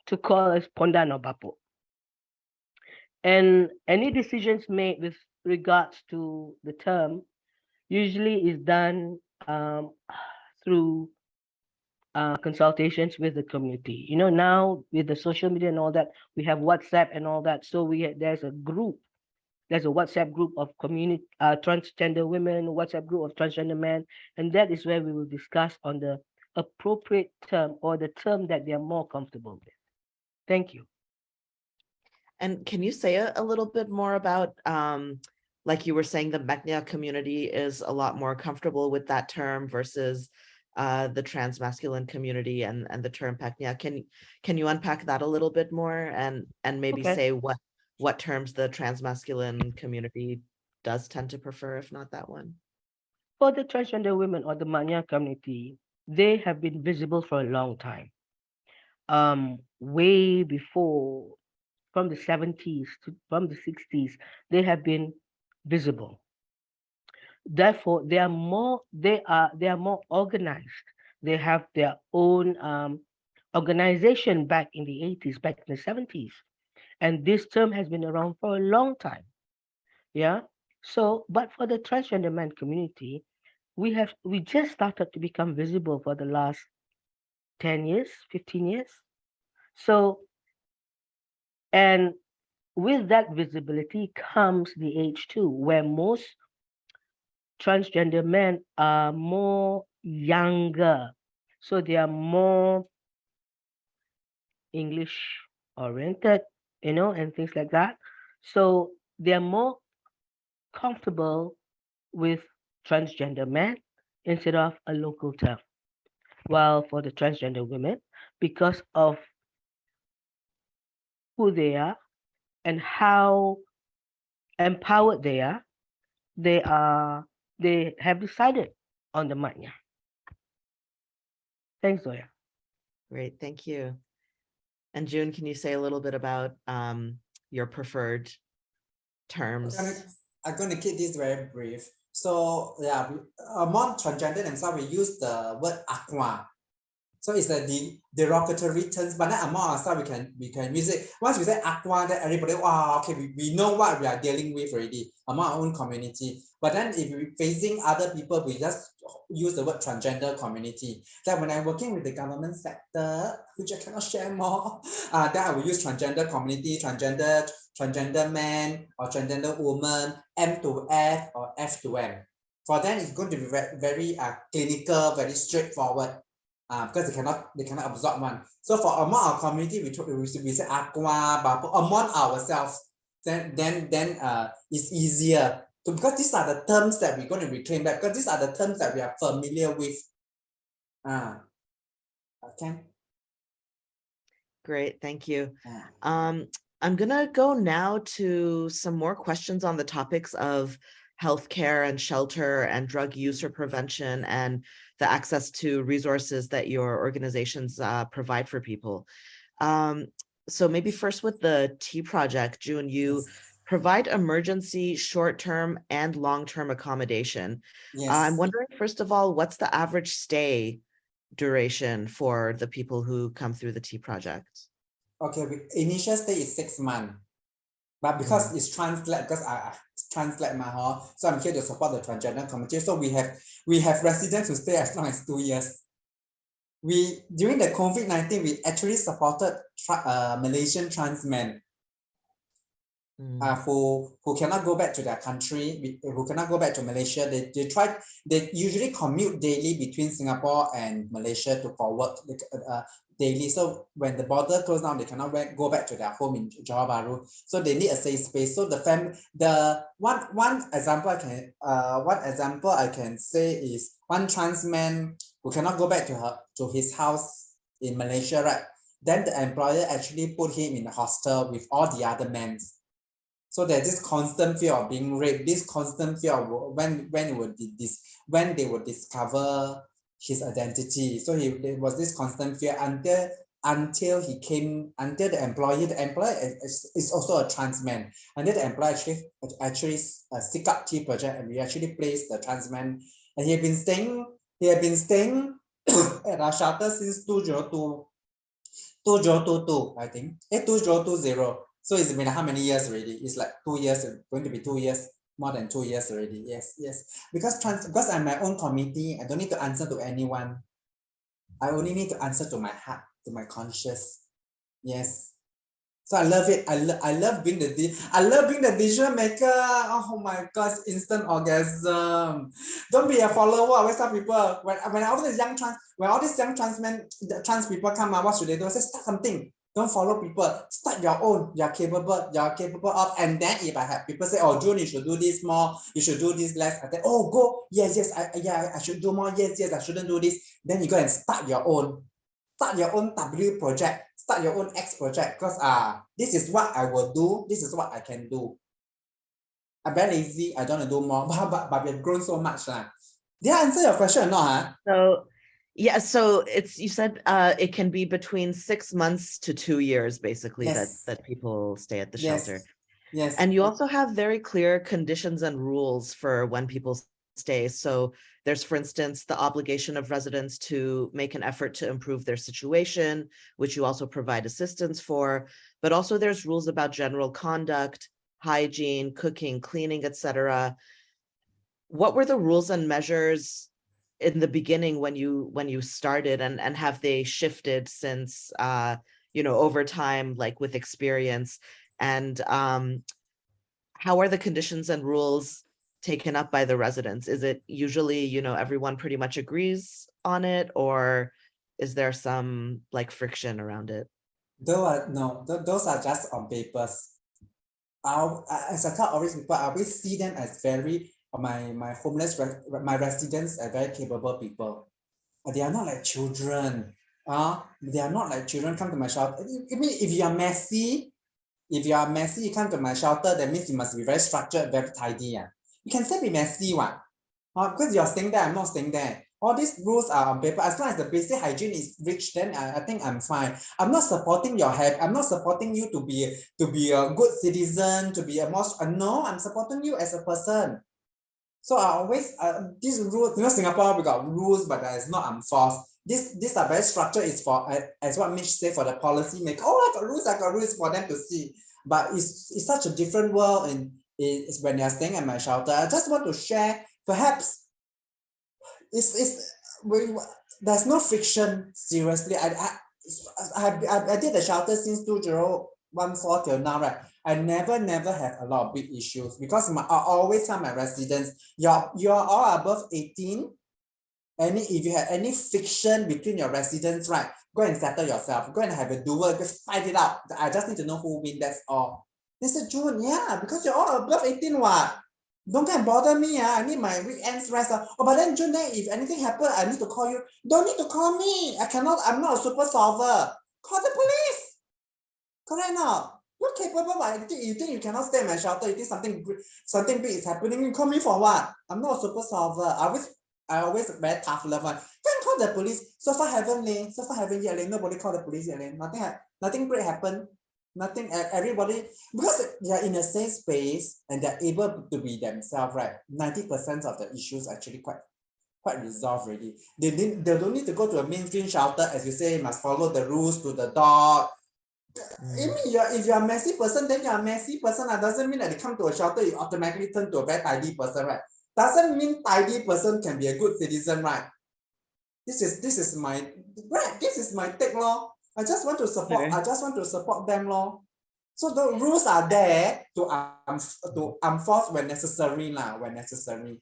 Pondan or Bapo. And any decisions made with regards to the term usually is done through consultations with the community. You know, now with the social media and all that, we have WhatsApp and all that. So there's a WhatsApp group of community transgender women, WhatsApp group of transgender men, and that is where we will discuss on the appropriate term or the term that they are more comfortable with. Thank you. And can you say a little bit more about, like you were saying, the Maknya community is a lot more comfortable with that term versus the trans masculine community and the term Paknya. Can you unpack that a little bit more and maybe say what terms the trans masculine community does tend to prefer, if not that one? For the transgender women or the Maknya community, they have been visible for a long time. Way before, from the 70s from the 60s, they have been visible. Therefore, they are more organized. They have their own organization back in the 80s, back in the 70s. And this term has been around for a long time. Yeah. So, but for the transgender man community, we just started to become visible for the last 10 years, 15 years. So, and with that visibility comes the age too, where most transgender men are more younger. So they are more English oriented, and things like that. So they are more comfortable with transgender man instead of a local term. While for the transgender women, because of who they are and how empowered they are they have decided on the Manya. Thanks, Zoya. Great, thank you. And June, can you say a little bit about your preferred terms? I'm gonna keep this very brief. So yeah, among transgender themselves, we use the word aqua. So it's the derogatory terms, but then among ourselves, we can use it. Once we say aqua, then everybody, wow, okay, we know what we are dealing with already among our own community. But then if we're facing other people, we just use the word transgender community. Like when I'm working with the government sector, which I cannot share more, then I will use transgender community, transgender man, or transgender woman, M to F or F to M. For them, it's going to be very clinical, very straightforward. Because they cannot absorb one. So for among our community, we say aqua, bapu, among ourselves, then it's easier to, because these are the terms that we're going to reclaim back, because these are the terms that we are familiar with. Okay. Great, thank you. I'm gonna go now to some more questions on the topics of healthcare and shelter and drug use or prevention and the access to resources that your organizations provide for people. So maybe first with the Tea Project, June, you provide emergency, short-term and long-term accommodation. Yes. I'm wondering, first of all, what's the average stay duration for the people who come through the Tea Project? Okay, initial stay is 6 months. But because it's translate, because I translate my hall, so I'm here to support the transgender community. So we have residents who stay as long as 2 years. During the COVID-19, we actually supported Malaysian trans men who cannot go back to their country, who cannot go back to Malaysia. They usually commute daily between Singapore and Malaysia for work daily. So when the border closed down, they cannot go back to their home in Johor Bahru. So they need a safe space. So one example I can say is one trans man who cannot go back to his house in Malaysia, right? Then the employer actually put him in a hostel with all the other men. So there's this constant fear of being raped, this constant fear of when they would discover his identity. So there was this constant fear until the employer is also a trans man. Until the employer actually seek up Tea Project, and we actually placed the trans man, and he had been staying at our shelter since 2022, I think. 2020. So it's been how many years already? It's like 2 years, going to be 2 years, more than 2 years already. Yes. Because I'm my own committee, I don't need to answer to anyone. I only need to answer to my heart, to my conscience. Yes. So I love it. I love being the decision maker. Oh my gosh, instant orgasm. Don't be a follower. Where some people, when all these young trans men, the trans people come out, what should they do? I say, start something. Don't follow people. Start your own. You're capable of. And then if I have people say, oh, June, you should do this more, you should do this less. I say, oh, go. Yes, I should do more. Yes, I shouldn't do this. Then you go and start your own. Start your own W project. Start your own X project. Because this is what I will do. This is what I can do. I'm very lazy. I don't want to do more. But we've grown so much. Did I answer your question or not? So yeah, so you said it can be between 6 months to 2 years, basically, Yes. that people stay at the shelter. Yes. And you also have very clear conditions and rules for when people stay. So there's, for instance, the obligation of residents to make an effort to improve their situation, which you also provide assistance for. But also there's rules about general conduct, hygiene, cooking, cleaning, etc. What were the rules and measures in the beginning when you started, and have they shifted since over time, like with experience? And how are the conditions and rules taken up by the residents? Is it usually everyone pretty much agrees on it, or is there some like friction around it? Those are just on papers. As I tell always people, I always see them as very or my homeless, my residents are very capable people. They are not like children. They are not like children come to my shelter. I mean, if you are messy, you come to my shelter, that means you must be very structured, very tidy. You can still be messy one. Because you're staying there, I'm not staying there. All these rules are on paper. As long as the basic hygiene is reached, then I think I'm fine. I'm not supporting your head. I'm not supporting you to be a good citizen, to be a most. No, I'm supporting you as a person. So I always these rules. Singapore we got rules, but it's not enforced. These are very structured. It's for as what Mitch said, for the policy maker. Oh, I got rules for them to see. But it's such a different world, and it's when they're staying at my shelter. I just want to share. Perhaps there's no friction. Seriously, I did the shelter since 2014 till now, right? I never have a lot of big issues because I always tell my residents, you're all above 18. If you have any friction between your residents, right, go and settle yourself. Go and have a duel. Just fight it out. I just need to know who wins. That's all. They said, June, yeah, because you're all above 18, what? Don't come bother me. I need my weekends rest. Oh, but then June, if anything happens, I need to call you. Don't need to call me. I'm not a super solver. Call the police. Correct now. You're capable, but you think you cannot stay in my shelter. You think something big is happening. You call me for what? I'm not a super solver. I always very tough love one. Can't call the police. So far haven't yet. Nobody called the police yet. Nothing great happened. Nothing. Everybody, because they are in a safe space and they're able to be themselves, right? 90% of the issues actually quite resolved already. They don't need to go to a mainstream shelter, as you say, must follow the rules to the dot. I mean, if you're a messy person, then you're a messy person. That doesn't mean that they come to a shelter, you automatically turn to a very tidy person, right? Doesn't mean tidy person can be a good citizen, right? This is my take, law. I just want to support. Okay. I just want to support them, law. So the rules are there to enforce when necessary, lah. When necessary.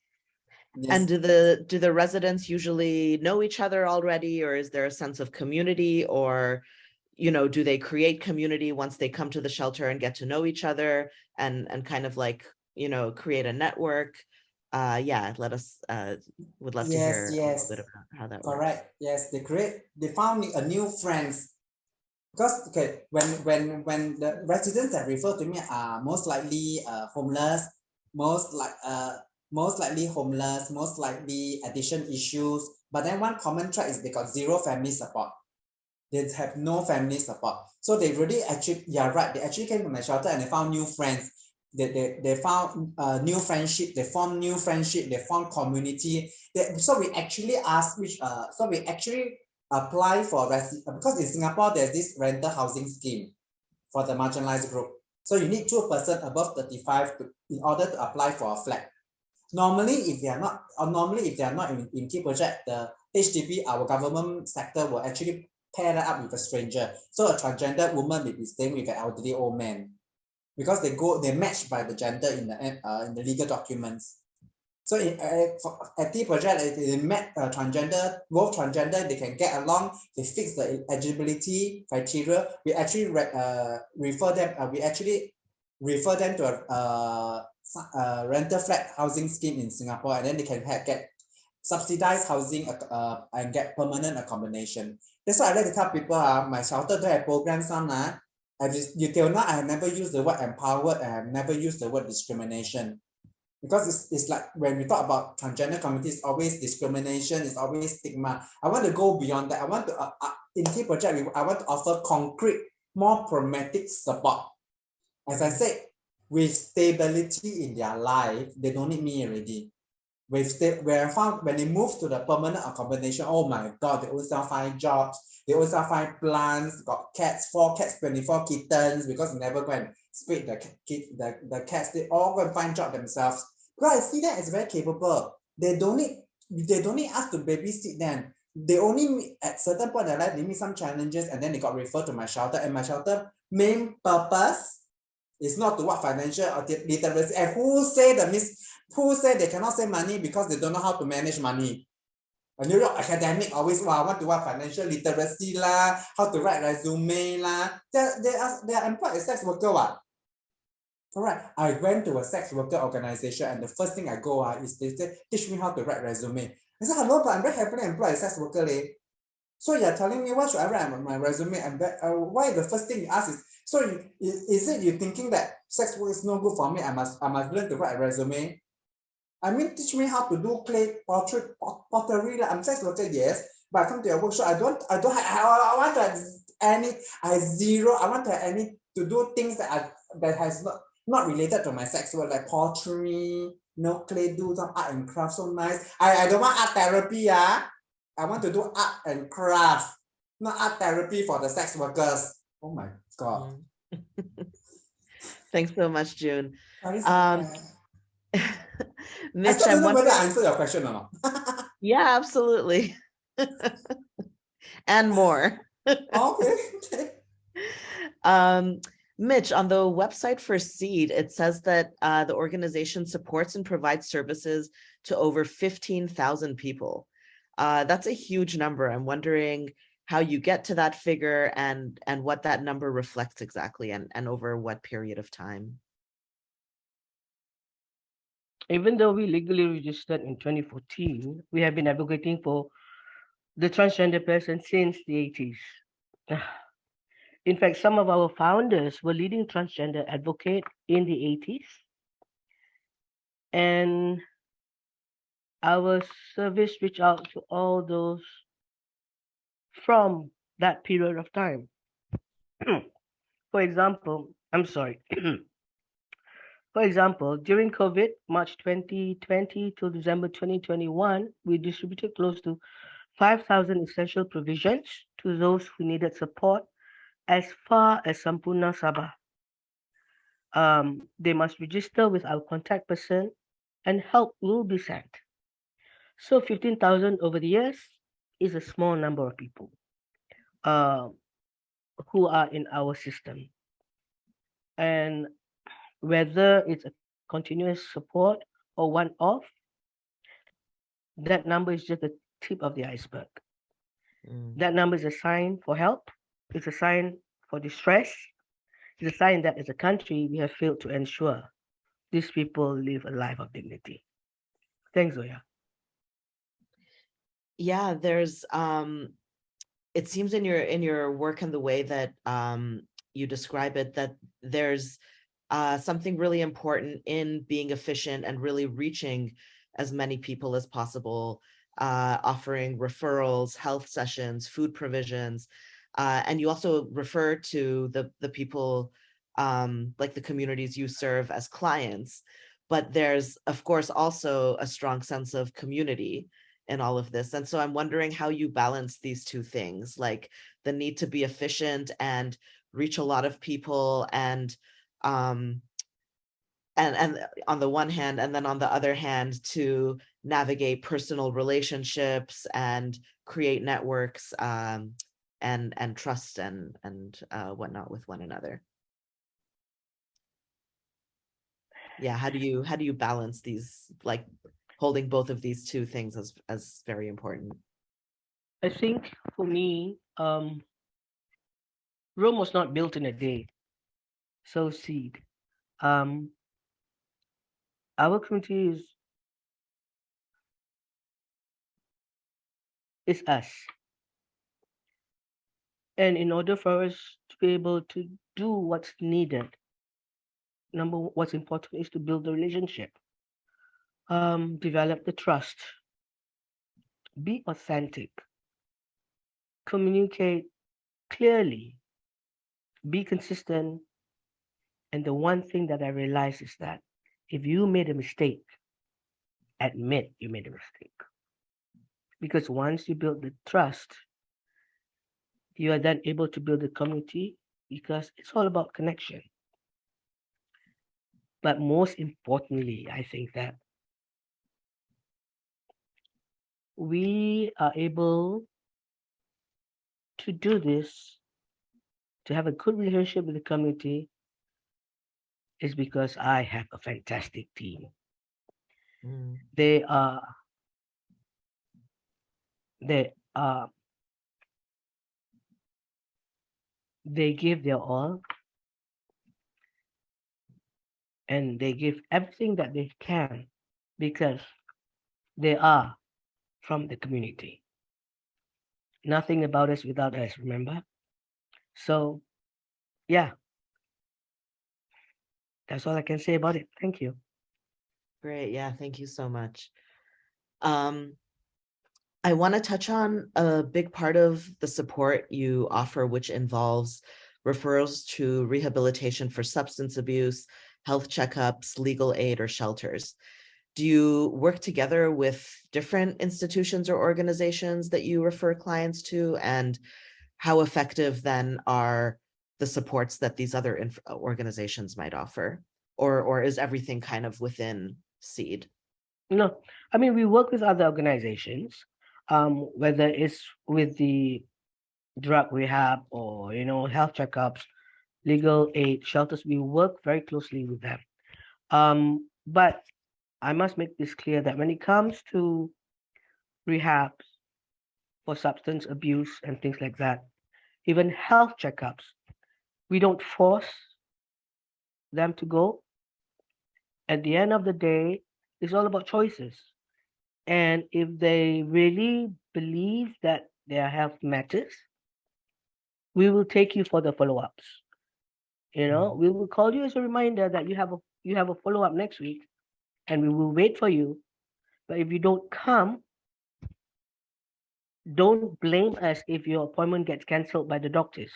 Yes. And do the residents usually know each other already, or is there a sense of community, or do they create community once they come to the shelter and get to know each other and kind of like create a network? Let us would love to hear a little bit about how that works. Correct. Yes, they found a new friends. Because when the residents that refer to me are most likely homeless, most likely homeless, most likely addiction issues. But then one common trait is they got zero family support. They have no family support. So they really actually, you're right, they actually came to my shelter and they found new friends. They found new friendship, they formed new friendship, they formed community. So we actually asked apply for because in Singapore there's this rental housing scheme for the marginalized group. So you need 2 person above 35 in order to apply for a flat. Normally, if they are not in key project, the HDB, our government sector, will actually pair that up with a stranger. So a transgender woman may be staying with an elderly old man, because they match by the gender in the legal documents. So at T project, they met transgender, both transgender, they can get along, they fix the eligibility criteria. We actually refer them to a rental flat housing scheme in Singapore, and then they can get subsidized housing and get permanent accommodation. That's why I like to tell people, my shelter don't have programs on. Till now, I have never used the word empowered, I have never used the word discrimination. Because it's like when we talk about transgender communities, it's always discrimination, it's always stigma. I want to go beyond that. I want to, in T project, I want to offer concrete, more pragmatic support. As I said, with stability in their life, they don't need me already. When they move to the permanent accommodation, oh my God, they also find jobs, they also find plants, got cats, 4 cats, 24 kittens, because they never go and split the cats, they all go and find job themselves. Because I see that as very capable. They don't need us to babysit them. They only at certain point in their life, they meet some challenges, and then they got referred to my shelter. And my shelter main purpose is not to what financial or literacy. And who say they cannot save money because they don't know how to manage money? A New York academic always want to what financial literacy lah, how to write resume lah. They are employed as sex worker what. All right, I went to a sex worker organization, and the first thing I go is they say, teach me how to write resume. I said, hello, but I'm very happily employed as sex worker. So you're telling me what should I write on my resume? And why the first thing you ask is, so is it you thinking that sex work is no good for me? I must learn to write a resume. I mean, teach me how to do clay pottery. I'm sex worker, yes, but I come to your workshop. I want to have zero. I want to have any to do things that has not related to my sex work, like pottery, clay, do some art and craft. So nice. I don't want art therapy. I want to do art and craft, not art therapy for the sex workers. Oh my God. Thanks so much, June. Sorry, Mitch, I still don't know whether wondering. I answered your question or not. Yeah, absolutely. And more. Okay. Mitch, on the website for SEED, it says that the organization supports and provides services to over 15,000 people. That's a huge number. I'm wondering how you get to that figure and what that number reflects exactly, and over what period of time. Even though we legally registered in 2014, we have been advocating for the transgender person since the 80s. In fact, some of our founders were leading transgender advocates in the 80s. And our service reached out to all those from that period of time. For example, I'm sorry. For example, during COVID, March 2020 to December 2021, we distributed close to 5,000 essential provisions to those who needed support as far as Sampurna Sabah. They must register with our contact person and help will be sent. So 15,000 over the years is a small number of people who are in our system. And whether it's a continuous support or one-off, that number is just the tip of the iceberg. That number is a sign for help. It's a sign for distress. It's a sign that as a country, we have failed to ensure these people live a life of dignity. Thanks, Zoya. Yeah, there's it seems in your work and the way that you describe it, that there's something really important in being efficient and really reaching as many people as possible, offering referrals, health sessions, food provisions, and you also refer to the people like the communities you serve as clients, but there's of course also a strong sense of community in all of this. And so I'm wondering how you balance these two things, like the need to be efficient and reach a lot of people, and on the one hand, and then on the other hand, to navigate personal relationships and create networks and trust and whatnot with one another. Yeah, how do you balance these, like holding both of these two things as very important? I think for me, Rome was not built in a day. So SEED. Our community is us. And in order for us to be able to do what's needed, what's important is to build the relationship, develop the trust, be authentic, communicate clearly, be consistent. And the one thing that I realized is that if you made a mistake, admit you made a mistake. Because once you build the trust, you are then able to build a community, because it's all about connection. But most importantly, I think that we are able to do this, to have a good relationship with the community, is because I have a fantastic team. They give their all. and they give everything that they can because they are from the community. Nothing about us without us, remember? So, yeah, that's all I can say about it. Thank you. Great. Yeah, thank you so much. I want to touch on a big part of the support you offer, which involves referrals to rehabilitation for substance abuse, health checkups, legal aid, or shelters. Do you work together with different institutions or organizations that you refer clients to? And how effective then are the supports that these other organizations might offer? Or is everything kind of within SEED? No, I mean, we work with other organizations, whether it's with the drug rehab or, health checkups, legal aid, shelters. We work very closely with them. But I must make this clear that when it comes to rehabs for substance abuse and things like that, even health checkups, we don't force them to go. At the end of the day, it's all about choices. And if they really believe that their health matters, we will take you for the follow-ups. We will call you as a reminder that you have a follow-up next week, and we will wait for you. But if you don't come, don't blame us if your appointment gets cancelled by the doctors.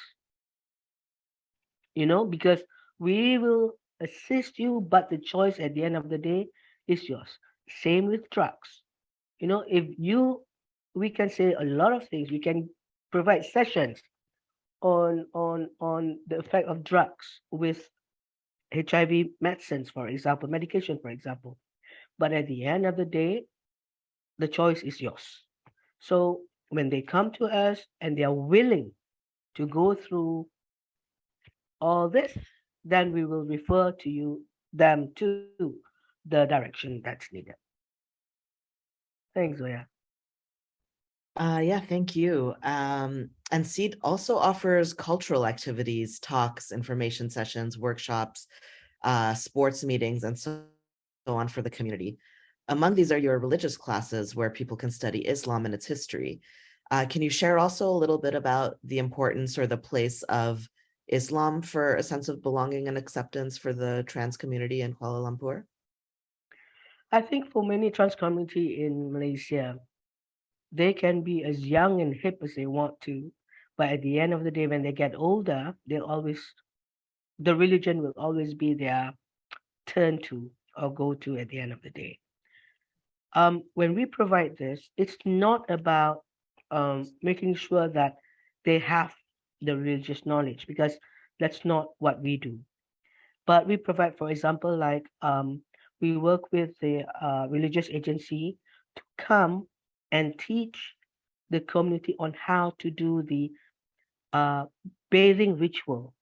Because we will assist you, but the choice at the end of the day is yours. Same with drugs. If we can say a lot of things. We can provide sessions on the effect of drugs with HIV medicines, for example, medication, for example. But at the end of the day, the choice is yours. So when they come to us and they are willing to go through all this, then we will refer them to the direction that's needed. Thanks, Zoya. Yeah, thank you. And SEED also offers cultural activities, talks, information sessions, workshops, sports meetings, and so on for the community. Among these are your religious classes where people can study Islam and its history. Can you share also a little bit about the importance or the place of Islam for a sense of belonging and acceptance for the trans community in Kuala Lumpur? I think for many trans community in Malaysia, they can be as young and hip as they want to, but at the end of the day, when they get older, the religion will always be their turn to or go to at the end of the day. When we provide this, it's not about making sure that they have the religious knowledge, because that's not what we do. But we provide, for example, like we work with the religious agency to come and teach the community on how to do the bathing ritual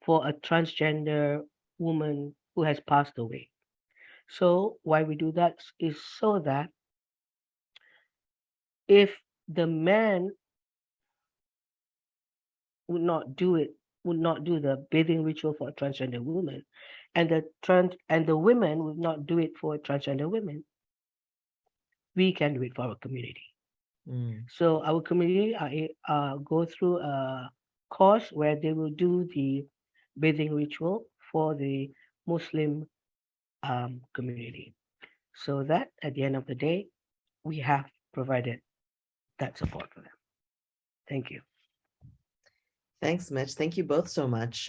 for a transgender woman who has passed away. So why we do that is so that if the man would not do the bathing ritual for a transgender woman, and the women would not do it for transgender women, we can do it for our community. So our community go through a course where they will do the bathing ritual for the Muslim community, so that at the end of the day, we have provided that support for them. Thank you. Thanks, Mitch. Thank you both so much.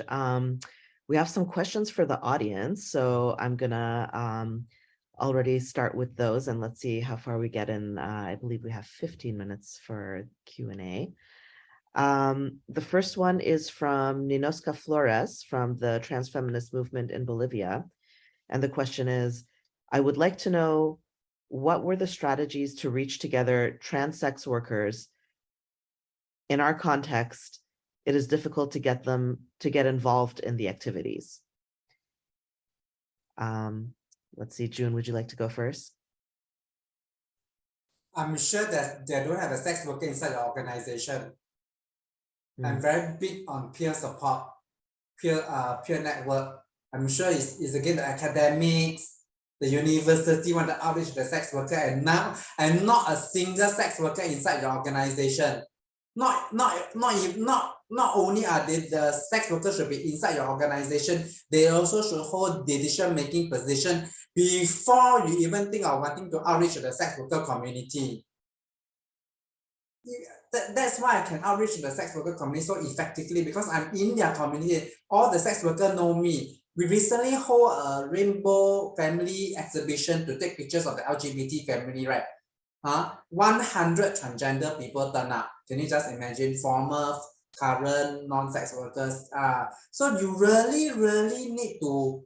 We have some questions for the audience, so I'm gonna already start with those, and let's see how far we get in. I believe we have 15 minutes for Q&A. The first one is from Ninosca Flores from the Transfeminist Movement in Bolivia. And the question is, I would like to know, what were the strategies to reach together trans sex workers? In our context, it is difficult to get them to get involved in the activities. Let's see, June, would you like to go first? I'm sure that they don't have a sex worker inside the organization. I'm very big on peer support, peer network. I'm sure it's again the academics, the university want to outreach the sex worker, and now and not a single sex worker inside your organization. Not only are they the sex workers should be inside your organization, they also should hold decision-making position before you even think of wanting to outreach the sex worker community. That's why I can outreach the sex worker community so effectively, because I'm in their community. All the sex workers know me. We recently hold a rainbow family exhibition to take pictures of the LGBT family, right? 100 transgender people turn up. Can you just imagine? Former, current, non-sex workers. So you really need to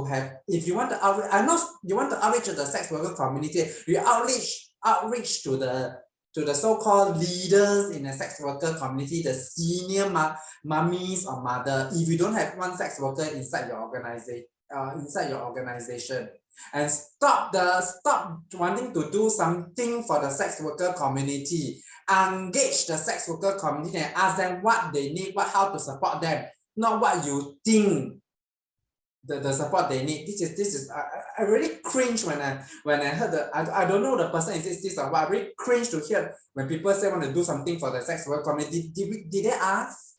have, if you want to outreach, you want to outreach to the sex worker community, you outreach to the so-called leaders in the sex worker community, the senior mummies or mother. If you don't have one sex worker inside your organization, and stop wanting to do something for the sex worker community. Engage the sex worker community and ask them what they need, how to support them, not what you think the support they need. This is I really cringe when I heard I don't know the person is this or what. I really cringe to hear when people say want to do something for the sex worker community. Did they ask?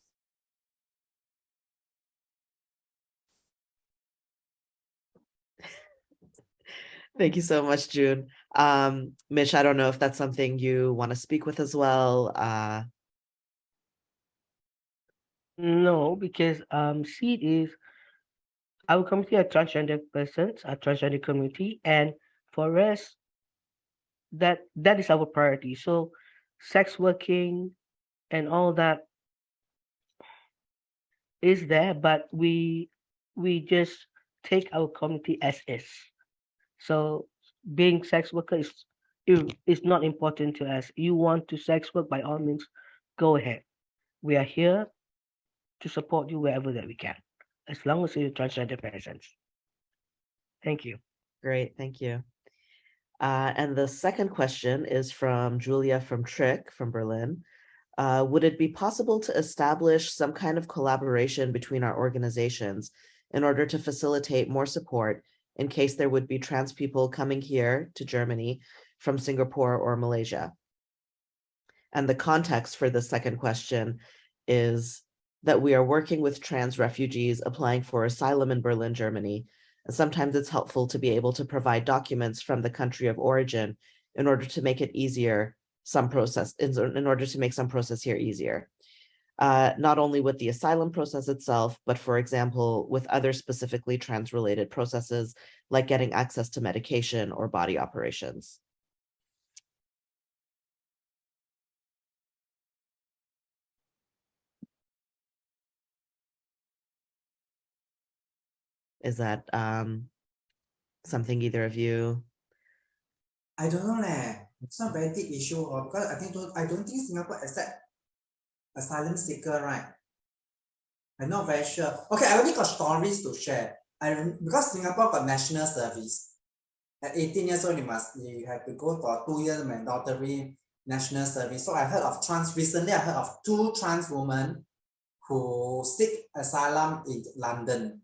Thank you so much, June. Mitch, I don't know if that's something you want to speak with as well. No, because SEED is our community are transgender persons, a transgender community, and for us, that is our priority. So sex working and all that is there, but we just take our community as is. So being sex worker is not important to us. You want to sex work, by all means, go ahead. We are here to support you wherever that we can, as long as you're transgender persons. Thank you. Great, thank you. And the second question is from Julia from Trick from Berlin. Would it be possible to establish some kind of collaboration between our organizations in order to facilitate more support in case there would be trans people coming here to Germany from Singapore or Malaysia? And the context for the second question is that we are working with trans refugees applying for asylum in Berlin, Germany. And sometimes it's helpful to be able to provide documents from the country of origin in order to make it easier, in order to make some process here easier. Not only with the asylum process itself, but for example, with other specifically trans-related processes, like getting access to medication or body operations. Is that something either of you? I don't know leh. It's not a very deep issue, or because I don't think Singapore accept asylum seeker, right? I'm not very sure. Okay, I only got stories to share. Because Singapore got national service. At 18 years old, you have to go for 2 years mandatory national service. So recently I heard of 2 trans women who seek asylum in London.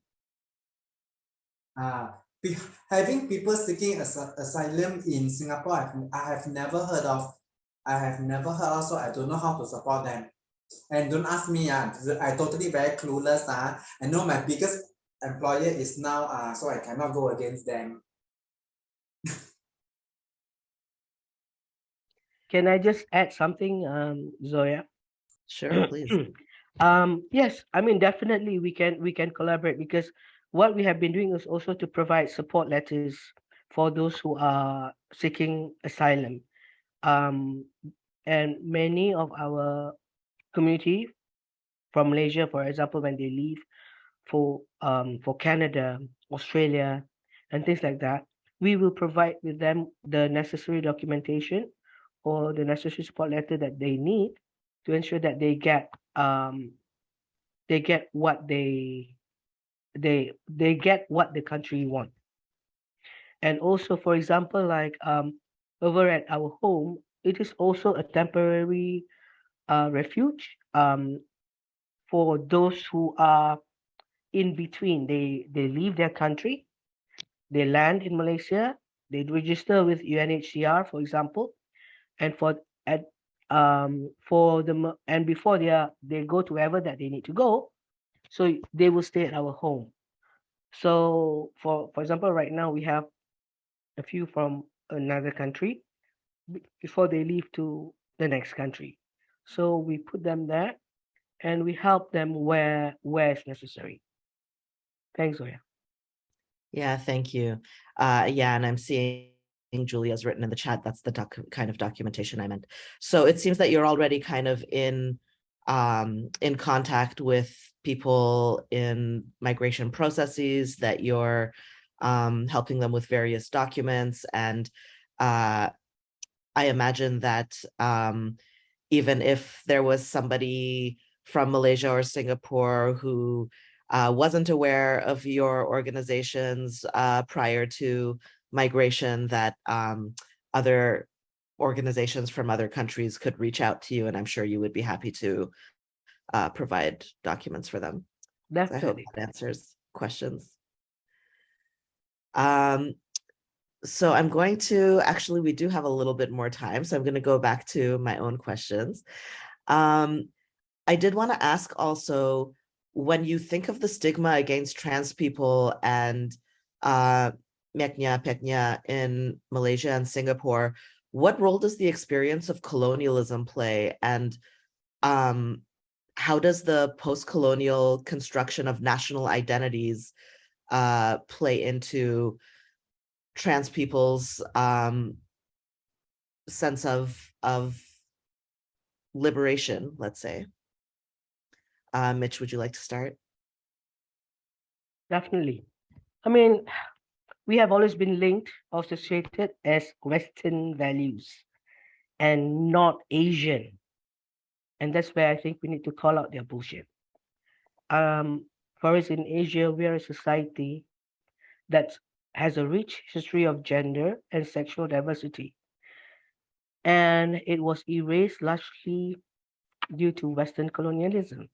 Having people seeking asylum in Singapore, I have never heard of. So I don't know how to support them. And don't ask me, I totally very clueless. I know my biggest employer is now, so I cannot go against them. Can I just add something, Zoya? Sure, please. Yes, I mean, definitely we can collaborate, because what we have been doing is also to provide support letters for those who are seeking asylum. And many of our community from Malaysia, for example, when they leave for Canada, Australia, and things like that, we will provide with them the necessary documentation or the necessary support letter that they need to ensure that they get what they get what the country want. And also, for example, like over at our home, it is also a temporary refuge for those who are in between. They leave their country, they land in Malaysia, they register with UNHCR, for example, and and before they go to wherever that they need to go, so they will stay at our home. So for example, right now we have a few from another country before they leave to the next country. So we put them there and we help them where it's necessary. Thanks, Zoya. Yeah, thank you. Yeah, and I'm seeing Julia's written in the chat. That's the kind of documentation I meant. So it seems that you're already kind of in contact with people in migration processes, that you're helping them with various documents. And I imagine that even if there was somebody from Malaysia or Singapore who wasn't aware of your organizations prior to migration, that other organizations from other countries could reach out to you, and I'm sure you would be happy to provide documents for them. So I hope Definitely. that answers questions. So I'm going to, actually, we do have a little bit more time, so I'm going to go back to my own questions. I did want to ask also, when you think of the stigma against trans people and Meknya, Petnya in Malaysia and Singapore, what role does the experience of colonialism play? And how does the post-colonial construction of national identities play into trans people's sense of liberation, let's say? Mitch, would you like to start? Definitely. I mean, we have always been linked or associated as Western values and not Asian. And that's where I think we need to call out their bullshit. For us in Asia, we are a society that has a rich history of gender and sexual diversity. And it was erased largely due to Western colonialism.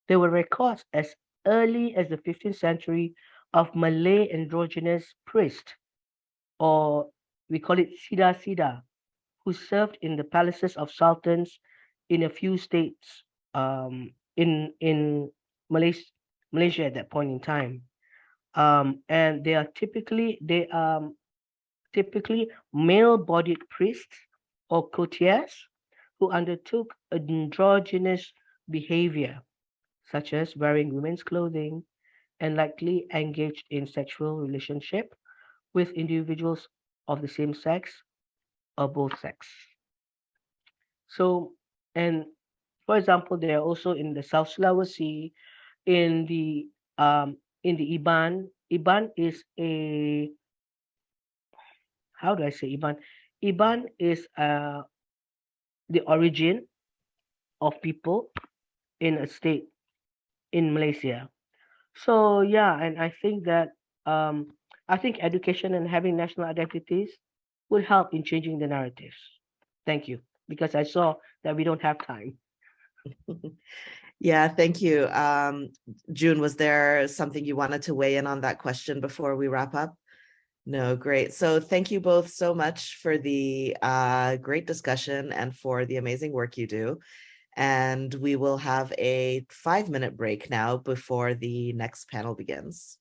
There were records as early as the 15th century of Malay androgynous priests, or we call it Sida, who served in the palaces of sultans in a few states in Malaysia at that point in time. And they are typically male-bodied priests or courtiers who undertook androgynous behavior, such as wearing women's clothing and likely engaged in sexual relationship with individuals of the same sex or both sex. So, and for example, they are also in the South Sulawesi, in the Iban. Iban is a, how do I say Iban? Iban is the origin of people in a state in Malaysia. So yeah, and um, I think education and having national identities will help in changing the narratives. Thank you, because I saw that we don't have time. Yeah, thank you. June, was there something you wanted to weigh in on that question before we wrap up? No, great. So thank you both so much for the great discussion and for the amazing work you do. And we will have a 5-minute break now before the next panel begins.